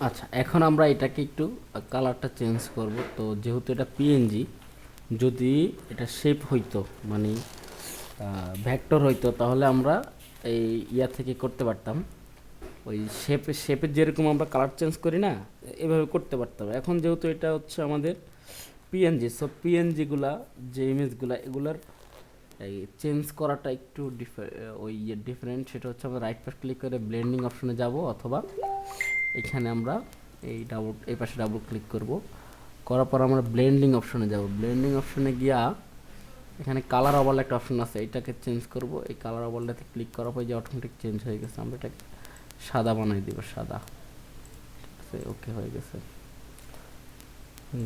আচ্ছা এখন আমরা এটাকে একটু কালারটা চেঞ্জ করব। তো যেহেতু এটা পিএনজি, যদি এটা শেপ হইতো মানে ভেক্টর হইতো তাহলে আমরা এই ইয়া থেকে করতে পারতাম, ওই শেপের যেরকম আমরা কালার চেঞ্জ করি না, এভাবে করতে পারতাম। এখন যেহেতু এটা হচ্ছে আমাদের পিএনজি, সো পিএনজিগুলা যে ইমেজগুলা এগুলার এই চেঞ্জ করাটা একটু ওই ডিফারেন্ট। সেটা হচ্ছে আমরা রাইট পাশ ক্লিক করে ব্লেন্ডিং অপশনে যাব, অথবা এখানে আমরা এই পাশে ডাবল ক্লিক করব, করার পর আমরা ব্লেন্ডিং অপশনে যাব। ব্লেন্ডিং অপশনে গিয়া এখানে কালার ওভারলে একটা অপশন আছে, এটাকে চেঞ্জ করব। এই কালার ওভারলেতে ক্লিক করার পর যে অটোমেটিক চেঞ্জ হয়ে গেছে, আমরা এটাকে সাদা বানাই দিব, সাদা, ওকে হয়ে গেছে,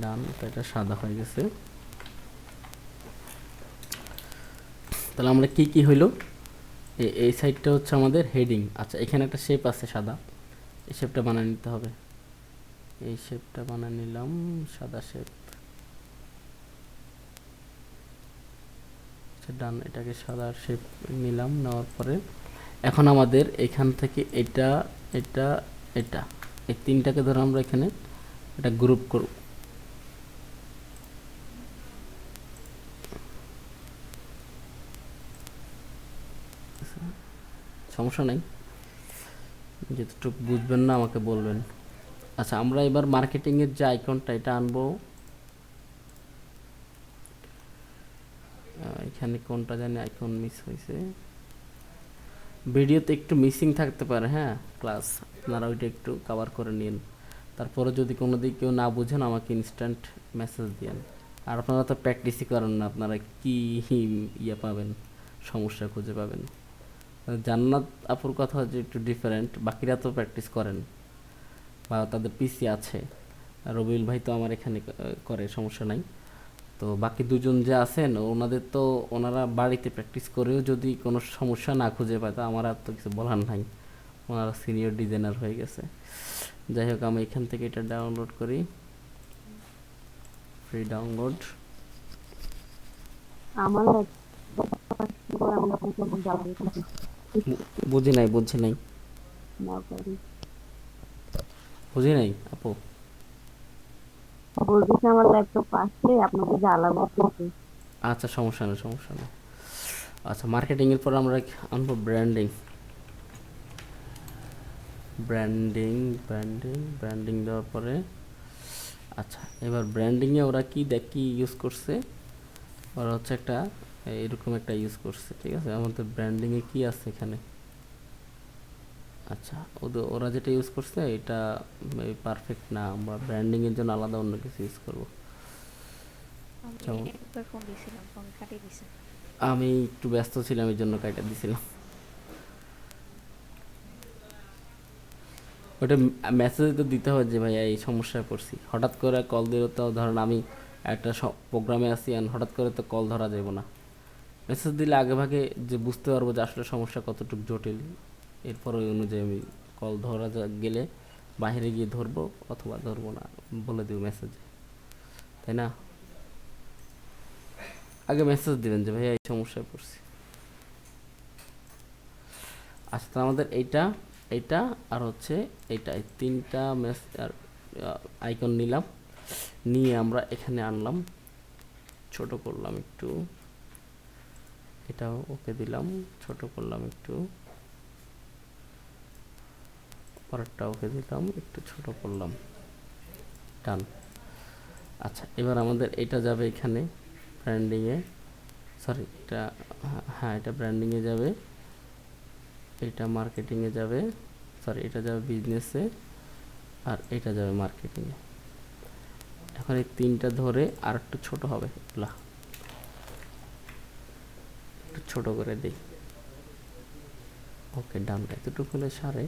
ডান, এটা সাদা হয়ে গেছে। তাহলে আমরা কি কি হইলো, এই সাইডটা হচ্ছে আমাদের হেডিং। আচ্ছা এখানে একটা শেপ আছে সাদা, এই শেপটা বানিয়ে নিতে হবে, এই শেপটা বানিয়ে নিলাম, সাদা শেপ, ডান, এটাকে সাদা শেপ নিলাম। নেওয়ার পরে এখন আমাদের এখান থেকে এটা এটা এটা এই তিনটাকে ধরে আমরা এখানে এটা গ্রুপ করব। সমস্যা নেই, যেটুকু বুঝবেন না আমাকে বলবেন। আচ্ছা আমরা এবার মার্কেটিংয়ের যে আইকনটা এটা আনবো, এখানে কোনটা জানি আইকন মিস হয়েছে, ভিডিওতে একটু মিসিং থাকতে পারে। হ্যাঁ ক্লাস, আপনারা ওইটা একটু কভার করে নিন। তারপরে যদি কোনো দিক কেউ না বুঝেন আমাকে ইনস্ট্যান্ট মেসেজ দিয়েন। আর আপনারা তো প্র্যাকটিসই করেন না, আপনারা কি ইয়ে পাবেন, সমস্যা খুঁজে পাবেন। জান্নাত আপুর কথা যে একটু ডিফারেন্ট, বাকিরা তো প্র্যাকটিস করেন বা তাদের পিসি আছে। আর রবিউল ভাই তো আমার এখানে করে, সমস্যা নাই। তো বাকি দুজন যে আছেন ওনাদের তো, ওনারা বাড়িতে প্র্যাকটিস করেও যদি কোনো সমস্যা না খুঁজে পায়, তো আমার আর তো কিছু বলার নাই, ওনারা সিনিয়র ডিজাইনার হয়ে গেছে। যাই হোক, আমি এখান থেকে এটা ডাউনলোড করি, ফ্রি ডাউনলোড। আমার আমরা কোনো জ্বালানি বুঝি নাই, বুঝি নাই, না করি বুঝি নাই আপু। বলতেছি আমার ল্যাপটপ আসলে আপনাকে জ্বালাবো কিন্তু আচ্ছা সমস্যা নেই, সমস্যা নেই। আচ্ছা, মার্কেটিংয়ের পর আমরা আনবো ব্র্যান্ডিং। ব্র্যান্ডিং ব্র্যান্ডিং ব্র্যান্ডিং দেওয়ার পরে, আচ্ছা এবার ব্র্যান্ডিংয়ে ওরা কি ইউজ করছে, ওরা হচ্ছে একটা এরকম একটা ইউজ করছে, ঠিক আছে। আমাদের ব্র্যান্ডিংয়ে কি আছে এখানে, আচ্ছা ওরা যেটা ইউজ করছে এটা পারফেক্ট না, আমরা ব্র্যান্ডিংয়ের জন্য আলাদা অন্য কিছু ইউজ করবো। আমি যেমন একবার ফোন দিয়েছিলাম, ফোন কাটিয়ে দিয়েছেন। আমি একটু ব্যস্ত ছিলাম এই জন্য কাইটা দিছিলাম। ওটা মেসেজ তো দিতে হয় যে ভাইয়া এই সমস্যায় পড়ছি, হঠাৎ করে কল দিলে তো ধরেন আমি একটা প্রোগ্রামে আছি আর হঠাৎ করে তো কল ধরা যাবে না। মেসেজ দিলে আগে ভাগে যে বুঝতে পারবো যে আসলে সমস্যা কতটুকু জটিল, এরপর ওই অনুযায়ী আমি কল ধরা গেলে বাইরে গিয়ে ধরবো অথবা ধরবো না বলে দেবো মেসেজে, তাই না। আগে মেসেজ দিবেন যে ভাইয়া এই সমস্যায় পড়ছি। আচ্ছা, তো আমাদের এইটা, এইটা আর হচ্ছে এইটা, এই তিনটা আর আইকন নিলাম, নিয়ে আমরা এখানে আনলাম, ছোট করলাম একটু, এটাও ওকে দিলাম, ছোট করলাম একটু, পরেরটা ওকে দিলাম, একটু ছোট করলাম, ডান। আচ্ছা, এবার আমাদের এটা যাবে এখানে ব্র্যান্ডিংয়ে, সরি এটা, হ্যাঁ এটা ব্র্যান্ডিংয়ে যাবে, এটা মার্কেটিংয়ে যাবে, সরি এটা যাবে বিজনেসে, আর এটা যাবে মার্কেটিংয়ে। এখন এই তিনটা ধরে আর একটু ছোট হবে, এগুলা একটু ছোট করে দিই, ওকে ডান। এতটুকু হলে সারে।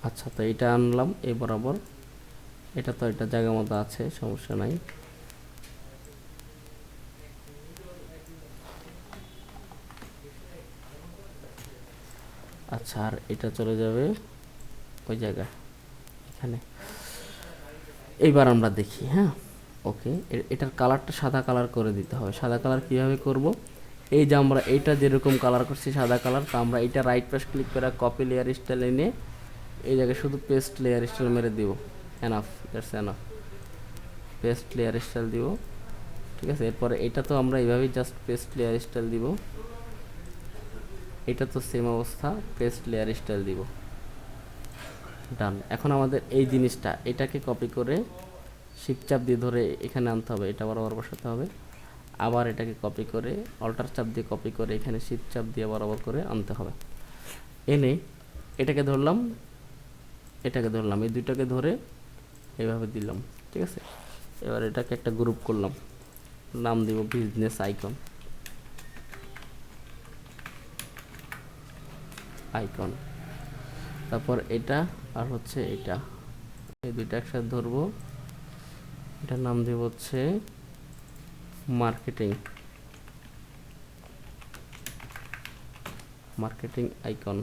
আচ্ছা, তো এটা আনলাম এই বরাবর, এটা তো এটা জায়গা মতো আছে, সমস্যা নাই। আচ্ছা, আর এটা চলে যাবে ওই জায়গায়, এখানে। এইবার আমরা দেখি, হ্যাঁ ওকে, এটার কালারটা সাদা কালার করে দিতে হবে। সাদা কালার কিভাবে করব, এই যে আমরা এইটা যেরকম কালার করছি সাদা কালার, তা আমরা এটা রাইট পাশ ক্লিক করে কপি লেয়ার স্টাইল এনে এই জায়গায় শুধু পেস্ট লেয়ার স্টাইল মেরে দিব, enough, that's enough, paste layer style দিব, ঠিক আছে। এরপরে এটা তো আমরা এইভাবেই জাস্ট পেস্ট লেয়ার স্টাইল দিব, এটা তো সেম অবস্থা, পেস্ট লেয়ার স্টাইল দিব, ডান। এখন আমাদের এই জিনিসটা, এটাকে কপি করে শিফট চাপ দিয়ে ধরে এখানে আনতে হবে, এটা বরাবর বসাতে হবে। আবার এটাকে কপি করে অল্টার চাপ দিয়ে কপি করে এখানে শিফট চাপ দিয়ে বরাবর করে আনতে হবে। এনে এটাকে ধরলাম, এটাকে ধরলাম, এই দুইটাকে ধরে এইভাবে দিলাম, ঠিক আছে। এবার এটাকে একটা গ্রুপ করলাম, নাম দিব বিজনেস আইকন, আইকন। তারপর এটা আর হচ্ছে এটা, এই দুইটা একসাথে ধরবো, এটার নাম দেব হচ্ছে মার্কেটিং, মার্কেটিং আইকন।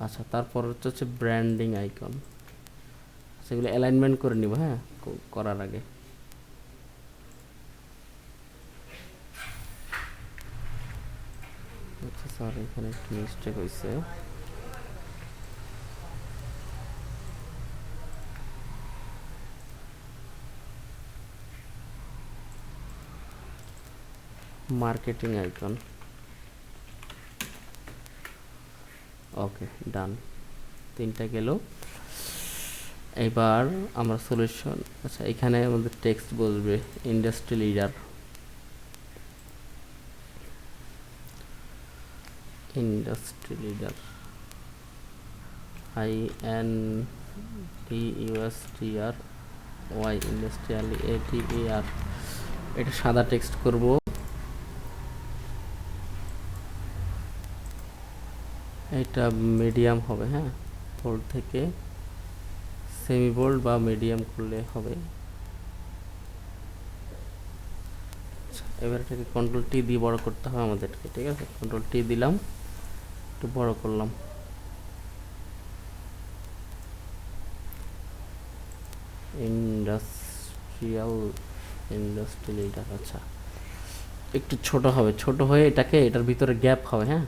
আচ্ছা, তারপর হচ্ছে ব্র্যান্ডিং আইকন, সেগুলো অ্যালাইনমেন্ট করে নিব, হ্যাঁ করার আগে। আচ্ছা সরি, এখানে একটু মিস্টেক হয়েছে, মার্কেটিং আইকন। ওকে ডান, তিনটা গেল। এবার আমরা সলিউশন, আচ্ছা এখানে আমাদের টেক্সট বসবে industry leader, industry leader INDUSTRY industrial ATER, এটা সাদা টেক্সট করব। এটা মিডিয়াম হবে, হ্যাঁ বোল্ড থেকে সেমি বোল্ড বা মিডিয়াম করলে হবে। এবার এটাকে কন্ট্রোল টি দিয়ে বড় করতে হবে আমাদেরকে, ঠিক আছে, কন্ট্রোল টি দিলাম, একটু বড় করলাম। ইন্ডাস্ট্রিয়াল, ইন্ডাস্ট্রি লিডার, আচ্ছা একটু ছোট হবে, ছোট হয়ে এটাকে এটার ভিতরে গ্যাপ হবে, হ্যাঁ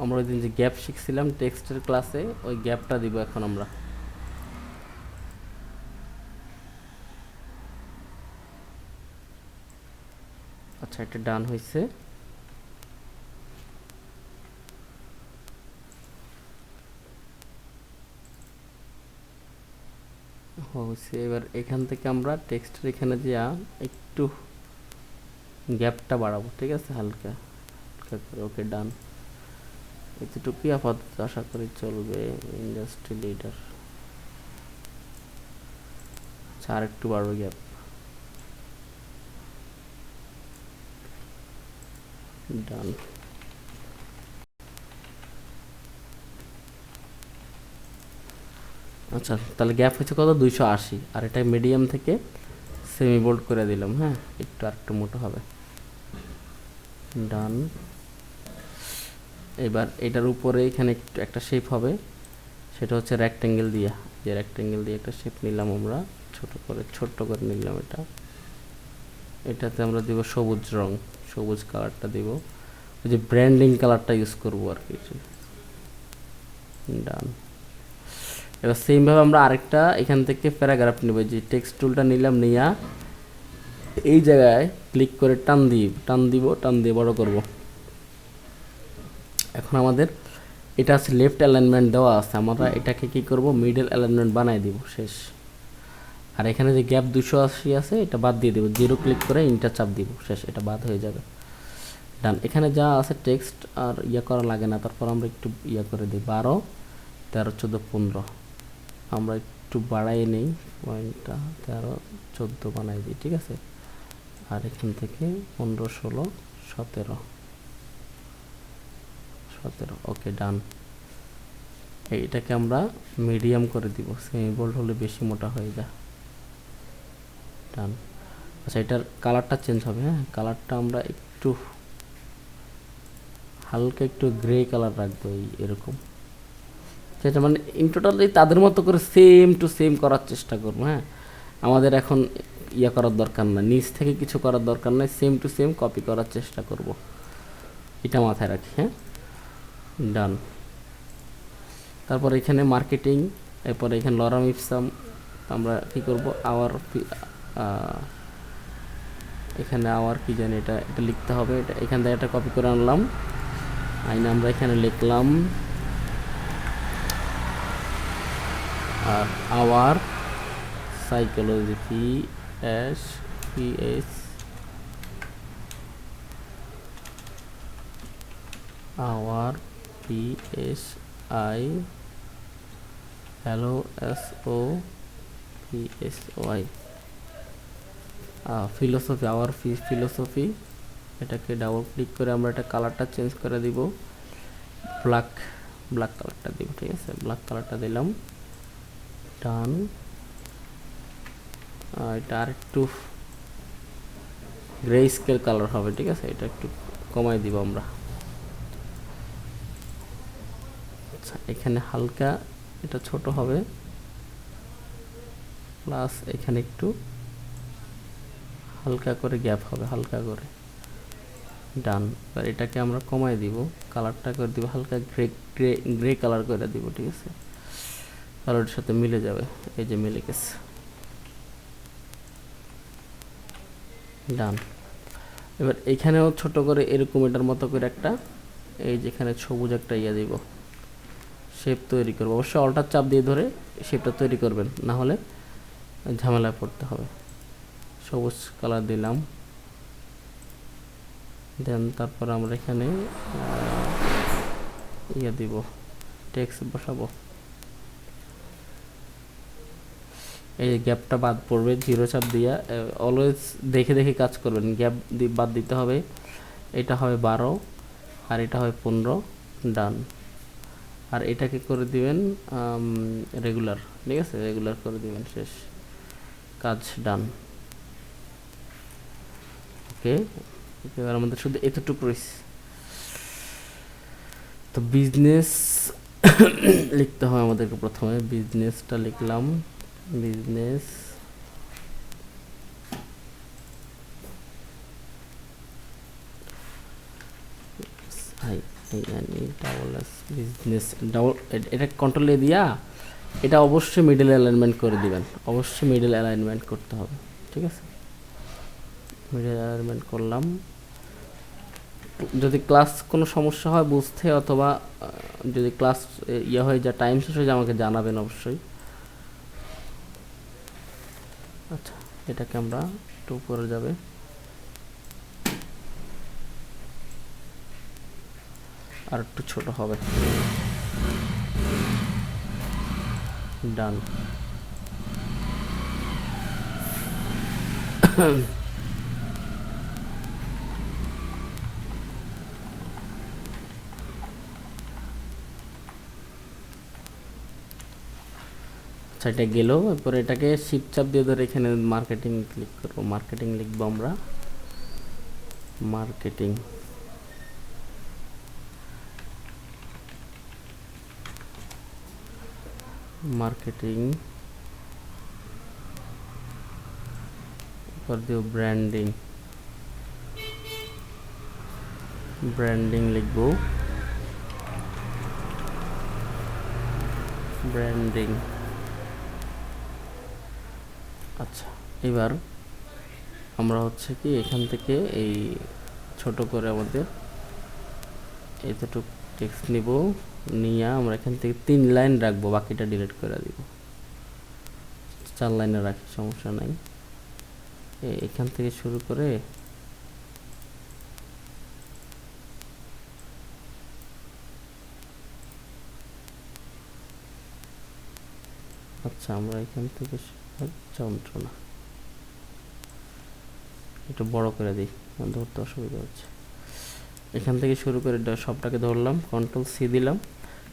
আমরা ওই দিন যে গ্যাপ শিখছিলাম টেক্সটের ক্লাসে, ওই গ্যাপটা দিব এখন আমরা। আচ্ছা এটা ডান হয়েছে। হয়েছে, এবার এখান থেকে আমরা টেক্সটের এখানে যা একটু গ্যাপটা বাড়াবো, ঠিক আছে, হালকা হালকা করে। ওকে ডান, এতটুকুই আপাতত আশা করি চলবে। ইন্ডাস্ট্রি লিডার, আচ্ছা আর একটু বাড়বে গ্যাপ, ডান। আচ্ছা তাহলে গ্যাপ হয়েছে কত, 280, আর এটা মিডিয়াম থেকে সেমি বোল্ড করে দিলাম, হ্যাঁ একটু আর একটু মোটা হবে, ডান। এবার এটার উপরে এখানে একটু একটা শেপ হবে, সেটা হচ্ছে রেক্টেঙ্গেল দিয়া, যে রেক্টেঙ্গেল দিয়ে একটা শেপ নিলাম আমরা, ছোট করে নিলাম এটা। এটাতে আমরা দিব সবুজ রং, সবুজ কালারটা দিব, ওই যে ব্র্যান্ডিং কালারটা ইউজ করবো আর কি, ডান। এবার সেমভাবে আমরা আরেকটা এখান থেকে প্যারাগ্রাফ নেব, যে টেক্সট টুলটা নিলাম, নিয়া এই জায়গায় ক্লিক করে টান দিব, টান দিয়ে বড় করব। এখন আমাদের এটা আছে লেফট অ্যালাইনমেন্ট দেওয়া আছে, আমরা এটাকে কি করব, মিডল অ্যালাইনমেন্ট বানাই দিব, শেষ। আর এখানে যে গ্যাপ 280 আছে এটা বাদ দিয়ে দেব, 0 ক্লিক করে ইন্টার চাপ দিব, শেষ, এটা বাদ হয়ে যাবে, ডান। এখানে যা আছে টেক্সট আর করা লাগে না, তারপর আমরা একটু করে দিই 12, 13, 14, 15, আমরা একটু বাড়াই নেই পয়েন্টটা, 13, 14 বানাই দিই, ঠিক আছে। আর এখান থেকে 15, 16, 17, ওকে ডান। এইটাকে আমরা মিডিয়াম করে দিব, সেমি বোল্ড হলে বেশি মোটা হয়ে যায়, ডান। আচ্ছা এটার কালারটা চেঞ্জ হবে, হ্যাঁ কালারটা আমরা একটু হালকা একটু গ্রে কালার রাখবো, এরকম, সেটা মানে ইন টোটালি তাদের মতো করে সেম টু সেম করার চেষ্টা করবো, হ্যাঁ আমাদের এখন করার দরকার না, নিচ থেকে কিছু করার দরকার নাই, সেম টু সেম কপি করার চেষ্টা করব, এটা মাথায় রাখি, হ্যাঁ ডান। তারপর এখানে মার্কেটিং, এরপর এখানে লরাম ইপসাম, আমরা কি করব, এখানে আওয়ার কি জানি, এটা লিখতে হবে, এটা এখান থেকে এটা কপি করে আনলাম, আইন আমরা এখানে লিখলাম, আর our psychology, PSPS, our PSI LOSOPSY, philosophy, our philosophy, এটাকে ডাবল ক্লিক করে আমরা এটা কালারটা চেঞ্জ করে দিব, ব্ল্যাক কালারটা দিব, ঠিক আছে, ব্ল্যাক কালারটা দিলাম, ডান। এটা আর একটু গ্রে স্কেল কালার হবে, ঠিক আছে, এটা একটু কমাই দিব আমরা। আচ্ছা এখানে হালকা এটা ছোট হবে, প্লাস এখানে একটু হালকা করে গ্যাপ হবে, হালকা করে, ডান। এবার এটাকে আমরা কমাই দিব, কালারটা করে দিব হালকা গ্রে কালার করে দিব, ঠিক আছে, কালারের সাথে মিলে যাবে, এই যে মিলে গেছে, ডান। এবার এখানেও ছোট করে এরকম এটার মতো করে একটা, এই যেখানে সবুজ একটা দিব, শেপ তৈরি করবো। অবশ্যই অল্টার চাপ দিয়ে ধরে শেপটা তৈরি করবেন, না হলে ঝামেলায় পড়তে হবে। সবুজ কালার দিলাম, দেন তারপর আমরা এখানে ইয়ে দিব, টেক্সট বসাবো। এই গ্যাপটা বাদ পড়বে, জিরো চাপ দিয়া অলওয়েজ দেখে দেখে কাজ করবেন, গ্যাপ বাদ দিতে হবে। এটা হবে 12 আর এটা হবে 15, ডান। আর এটাকে করে দিবেন রেগুলার, ঠিক আছে, রেগুলার করে দিবেন, শেষ কাজ, ডান। ওকে, এবার আমাদের শুধু এতটুকু রয়েছে। তো বিজনেস লিখতে হবে আমাদেরকে, প্রথমে বিজনেসটা লিখলাম, বিজনেস বিজনেস ডাবল, এটা কন্ট্রোল এ দিয়া এটা অবশ্যই মিডল অ্যালাইনমেন্ট করে দিবেন, অবশ্যই মিডল অ্যালাইনমেন্ট করতে হবে, ঠিক আছে। মিডল অ্যালাইনমেন্ট করলাম। যদি ক্লাস কোনো সমস্যা হয় বুঝতে, অথবা যদি ক্লাস ইয়ে হয়ে যায়, টাইম শেষ হয়ে যায়, আমাকে জানাবেন অবশ্যই। আচ্ছা, এটাকে আমরা একটু উপরে যাবে, আর একটু ছোট হবে, ডান। আচ্ছা, এটা গেল। এরপরে এটাকে শিফট চাপ দিয়ে ধরে এখানে মার্কেটিং ক্লিক করবো, মার্কেটিং লিখবো আমরা, মার্কেটিং। মার্কেটিং कर दियो ब्रांडिंग, ब्रांडिंग लिखबो, ব্র্যান্ডিং। আচ্ছা, এবার আমরা হচ্ছে কি এখান থেকে এই ছোট করে আমাদের এতটুকু টেক্সট নিব, নিয়ে আমরা এখান থেকে 3 লাইন রাখবো, বাকিটা ডিলিট করে দিব। 4 লাইনে রাখি, সমস্যা নাই। এখান থেকে শুরু করে আচ্ছা, আমরা এখান থেকে যন্ত্রণা একটু বড় করে দিই, ধরতে অসুবিধা হচ্ছে। এখান থেকে শুরু করে সবটাকে ধরলাম, কন্ট্রোল সি দিলাম,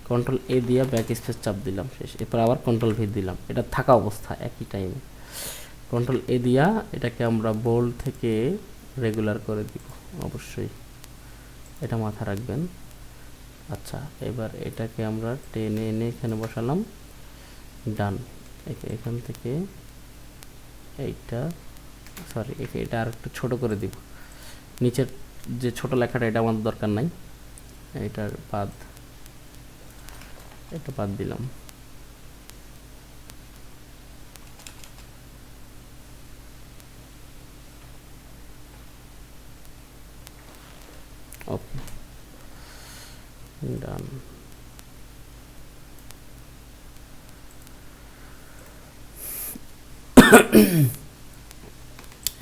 কন্ট্রোল এ দিয়ে ব্যাক স্পেস চাপ দিলাম, শেষ। এরপর আবার কন্ট্রোল ভি দিলাম, এটা থাকা অবস্থা একই টাইমে। কন্ট্রোল এ দিয়া এটাকে আমরা বোল্ড থেকে রেগুলার করে দিব, অবশ্যই এটা মাথা রাখবেন। আচ্ছা, এবার এটাকে আমরা টেনে এনে এখানে বসালাম, ডান। এখান থেকে এইটা, সরি, এটা আর একটু ছোট করে দিব, নিচের যে ছোট লেখাটা এটা আমাদের দরকার নাই, এটার বাদ, এটা বাদ দিলাম। ওকে, ডান।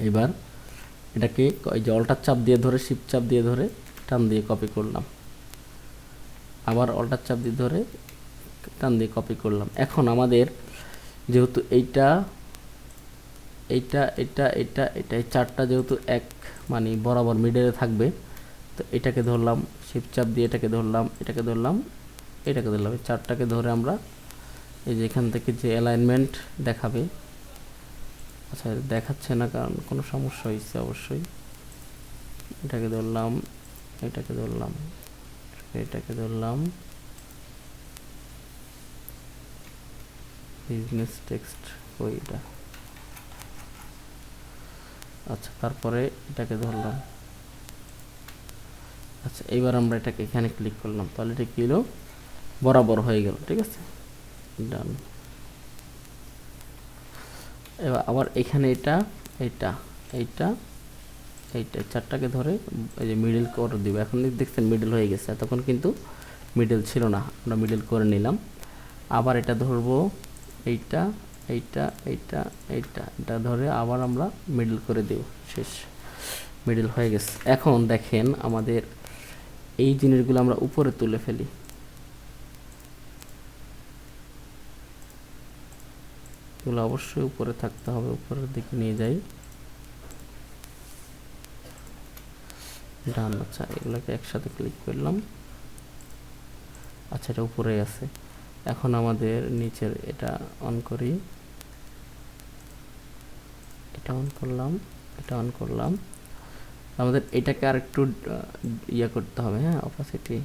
এবার এটাকে এই যে অল্টার চাপ দিয়ে ধরে, শিফট চাপ দিয়ে ধরে টান দিয়ে কপি করলাম, আবার অল্টার চাপ দিয়ে ধরে টান দিয়ে কপি করলাম। এখন আমাদের যেহেতু এইটা এইটা এটা এটা এটা এই চারটা যেহেতু এক মানে বরাবর মিডলে থাকবে, তো এটাকে ধরলাম, শিফট চাপ দিয়ে এটাকে ধরলাম, এটাকে ধরলাম, এটাকে ধরলাম, এই চারটাকে ধরে আমরা এই যে এখান থেকে যে অ্যালাইনমেন্ট দেখাবে, আচ্ছা দেখাচ্ছে না কারণ কোনো সমস্যা হয়েছে অবশ্যই। এটাকে ধরলাম, এটাকে ধরলাম, এটাকে ধরলাম, বিজনেস টেক্সট ওইটা। আচ্ছা, তারপরে এটাকে ধরলাম। আচ্ছা, এইবার আমরা এটাকে এখানে ক্লিক করলাম, তাহলে এটা কি হলো, বরাবর হয়ে গেল, ঠিক আছে, ডান। এবার আবার এখানে এটা এইটা এইটা এইটা চারটাকে ধরে এই যে মিডল করে দিব। এখন দেখছেন মিডল হয়ে গেছে, তখন কিন্তু মিডল ছিল না, আমরা মিডল করে নিলাম। আবার এটা ধরবো, এইটা এইটা এইটা এইটা এটা ধরে আবার আমরা মিডল করে দেব, শেষ, মিডল হয়ে গেছে। এখন দেখেন আমাদের এই জিনিসগুলো আমরা উপরে তুলে ফেলি। এগুলো অবশ্যই উপরে থাকতে হবে, উপরের দিকে নিয়ে যাই, ডান। আচ্ছা এগুলোকে একসাথে ক্লিক করলাম, আচ্ছা এটা উপরে আছে। এখন আমাদের নিচের এটা অন করি, এটা অন করলাম, এটা অন করলাম। আমাদের এটাকে আর একটু ইয়ে করতে হবে, হ্যাঁ, অপাসিটি।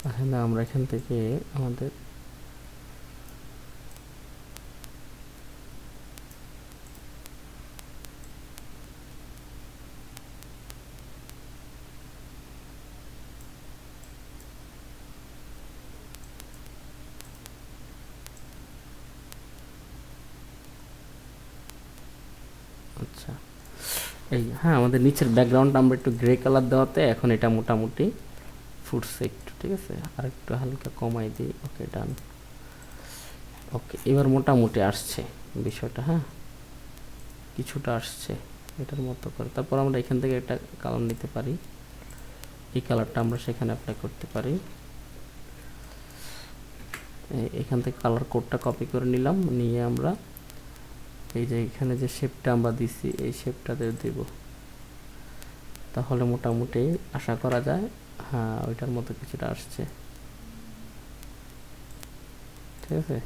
এখানে আমরা এখান থেকে আমাদের আচ্ছা এই, হ্যাঁ, আমাদের নিচের ব্যাকগ্রাউন্ড আমরা একটু গ্রে কালার দেওয়াতে এখন এটা মোটামুটি ফুটছে একটু, ঠিক আছে। আর একটু হালকা কমাই দিই, ওকে ডান। ওকে এবার মোটামুটি আসছে বিষয়টা, হ্যাঁ, কিছুটা আসছে এটার মতো করে। তারপর আমরা এখান থেকে একটা কালার নিতে পারি, এই কালারটা আমরা সেখানে অ্যাপ্লাই করতে পারি। এখান থেকে কালার কোডটা কপি করে নিলাম, নিয়ে আমরা এই যে এখানে যে শেপটা আমরা দিছি এই শেপটাতে দেব, তাহলে মোটামুটি আশা করা যায় হ্যাঁ ওইটার মতো কিছুটা আসছে, ঠিক আছে।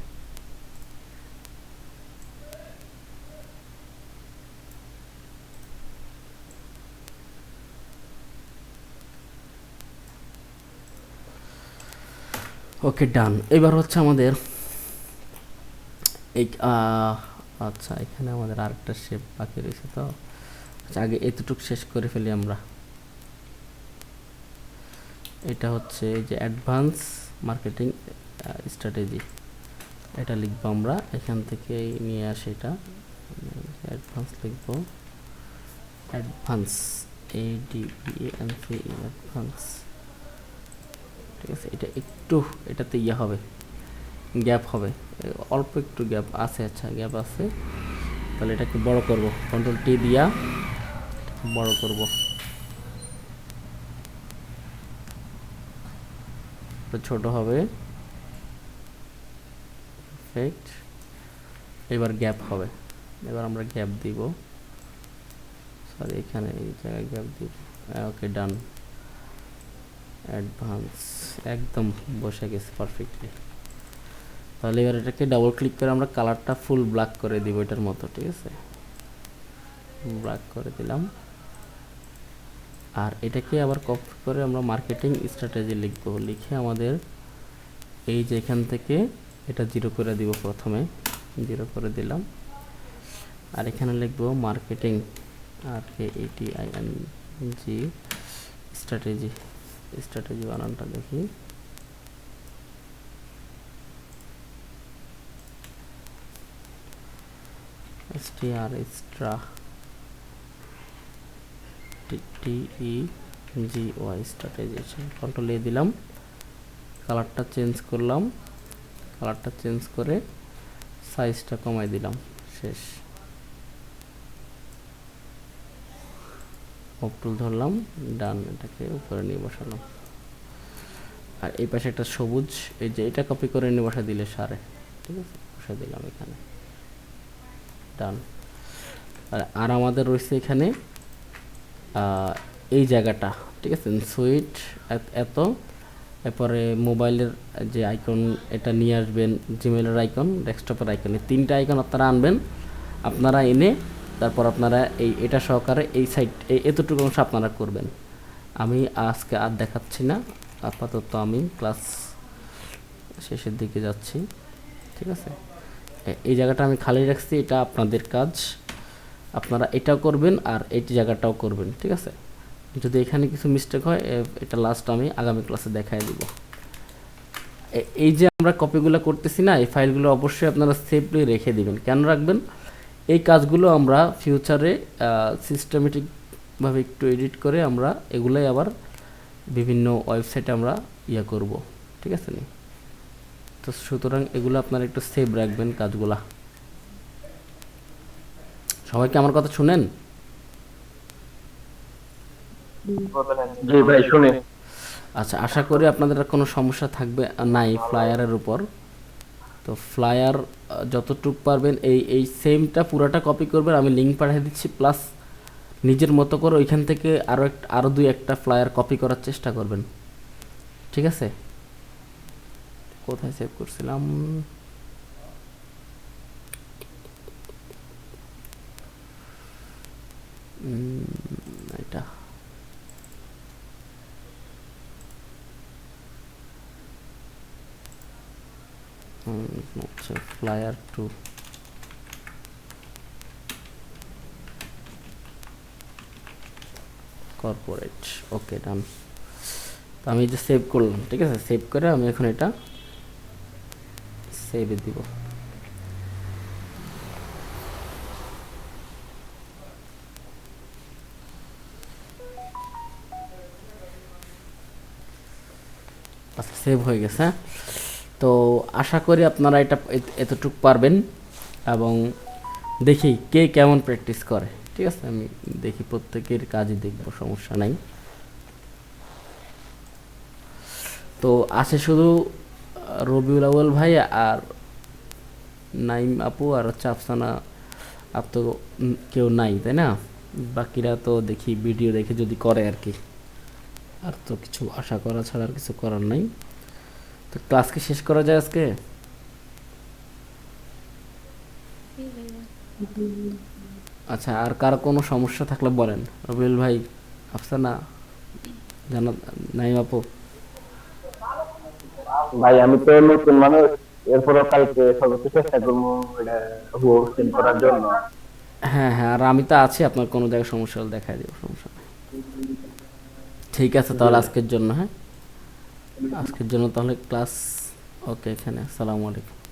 ওকে ডান। এবার হচ্ছে আমাদের এই আচ্ছা এখানে আমাদের আরেকটা শেপ বাকি রয়েছে, তো আচ্ছা আগে এতটুকু শেষ করে ফেলি আমরা। এটা হচ্ছে এই যে অ্যাডভান্স মার্কেটিং স্ট্র্যাটেজি, এটা লিখবো আমরা এখান থেকে নিয়ে আসি, এটা অ্যাডভান্স লিখবো, অ্যাডভান্স ADVANCE অ্যাডভান্স, ঠিক আছে। এটা একটু এটাতে ইয়ে হবে, গ্যাপ হবে, অল্প একটু গ্যাপ আছে, আচ্ছা গ্যাপ আছে, তাহলে এটাকে বড় করব, কন্ট্রোল টি দিয়া বড় করব, ছোট হবে, পারফেক্ট। এবার গ্যাপ হবে, এবার আমরা গ্যাপ দিব, সরি এখানে এই জায়গায় গ্যাপ দিব, ওকে ডান। অ্যাডভান্স একদম বসে গেছে পারফেক্টলি। তাহলে এবার এটাকে ডাবল ক্লিক করে আমরা কালারটা ফুল ব্ল্যাক করে দিব এটার মতো, ঠিক আছে, ব্ল্যাক করে দিলাম। আর এটাকে আবার কপি করে আমরা মার্কেটিং স্ট্র্যাটেজি লিখবো, লিখে আমাদের এই যে এখান থেকে এটা 0 করে দিব, প্রথমে 0 করে দিলাম। আর এখানে লিখবো মার্কেটিং, RKETING স্ট্র্যাটেজি, স্ট্র্যাটেজি বানানটা দেখি, STRATEGY স্ট্র্যাটেজি, কন্ট্রোল এ দিলাম, কালারটা চেঞ্জ করলাম, কালারটা চেঞ্জ করে সাইজটা কমাই দিলাম, শেষ। অফ টুল ধরলাম, ডান, এটাকে উপরে নিয়ে বসালাম। আর এই পাশে একটা সবুজ, এই যে এটা কপি করে নিয়ে বসা দিলে সারে, ঠিক আছে, বসা দিলাম এখানে, ডান। আর আমাদের রয়েছে এখানে এই জায়গাটা, ঠিক আছে, সুইট এত, এরপরে মোবাইলের যে আইকন এটা নিয়ে আসবেন, জিমেলের আইকন, ডেস্কটপের আইকন, এই 3টা আইকন আপনারা আনবেন, আপনারা এনে তারপর আপনারা এটা সহকারে এই সাইড এতটুকু অংশ আপনারা করবেন। আমি আজকে আর দেখাচ্ছি না, আপাতত আমি ক্লাস শেষের দিকে যাচ্ছি, ঠিক আছে। এই জায়গাটা আমি খালি রাখছি, এটা আপনাদের কাজ, আপনারা এটাও করবেন আর এই জায়গাটাও করবেন, ঠিক আছে। যদি এখানে কিছু মিস্টেক হয় এটা লাস্ট আমি আগামী ক্লাসে দেখাই দিব। এই যে আমরা কপিগুলো করতেছি না, এই ফাইলগুলো অবশ্যই আপনারা সেভলি রেখে দিবেন। কেন রাখবেন? এই কাজগুলো আমরা ফিউচারে সিস্টেমেটিকভাবে একটু এডিট করে আমরা এগুলাই আবার বিভিন্ন ওয়েবসাইটে আমরা করব, ঠিক আছে নি? তো সুতরাং এগুলো আপনারা একটু সেভ রাখবেন কাজগুলা। সবাই কি আমার কথা শুনেন? জি ভাই শুনে। আচ্ছা, আশা করি আপনাদের আর কোনো সমস্যা থাকবে নাই ফ্লায়ারের উপর। তো ফ্লায়ার যতটুকু পারবেন এই সেমটা পুরাটা কপি করবেন, আমি লিঙ্ক পাঠিয়ে দিচ্ছি, প্লাস নিজের মতো করে ওইখান থেকে আরও দুই একটা ফ্লায়ার কপি করার চেষ্টা করবেন, ঠিক আছে? কোথায় সেভ করছিলাম? এটা আচ্ছা, ফ্লায়ার টু কর্পোরেট, ওকে ডান। তো আমি যে সেভ করলাম, ঠিক আছে? সেভ করে আমি এখন এটা সেভে দিব। আচ্ছা, সেভ হয়ে গেছে, হ্যাঁ? তো আশা করি আপনারা এটা এতটুকু পারবেন, এবং দেখি কে কেমন প্র্যাকটিস করে, ঠিক আছে? আমি দেখি, প্রত্যেকের কাজই দেখবো, সমস্যা নাই। তো আছে শুধু রবিউল আউয়াল ভাই আর নাইম আপু আর হচ্ছে আফসানা আপ, তো কেউ নাই, তাই না? বাকিরা তো দেখি ভিডিও দেখে যদি করে আর কি, আর তো কিছু আশা করা ছাড়া আর কিছু করার নাই। তো ক্লাসকে শেষ করা যায় আজকে? আচ্ছা, আর কারো কোনো সমস্যা থাকলে বলেন, রবিউল ভাই, আফসানা, জানা, নাইম আপু। ভাই আমি তো নতুন মানুষ, এরপরও কালকে সর্বোচ্চ চেষ্টা করবো এটা সেন্ড করার জন্য। হ্যাঁ হ্যাঁ, আর আমি তো আছি, আপনার কোনো জায়গায় সমস্যা হলে দেখাই দেবো, সমস্যা নেই। ঠিক আছে, তাহলে আজকের জন্য, হ্যাঁ, আজকের জন্য তাহলে ক্লাস ওকে এখানে। আসসালামু আলাইকুম।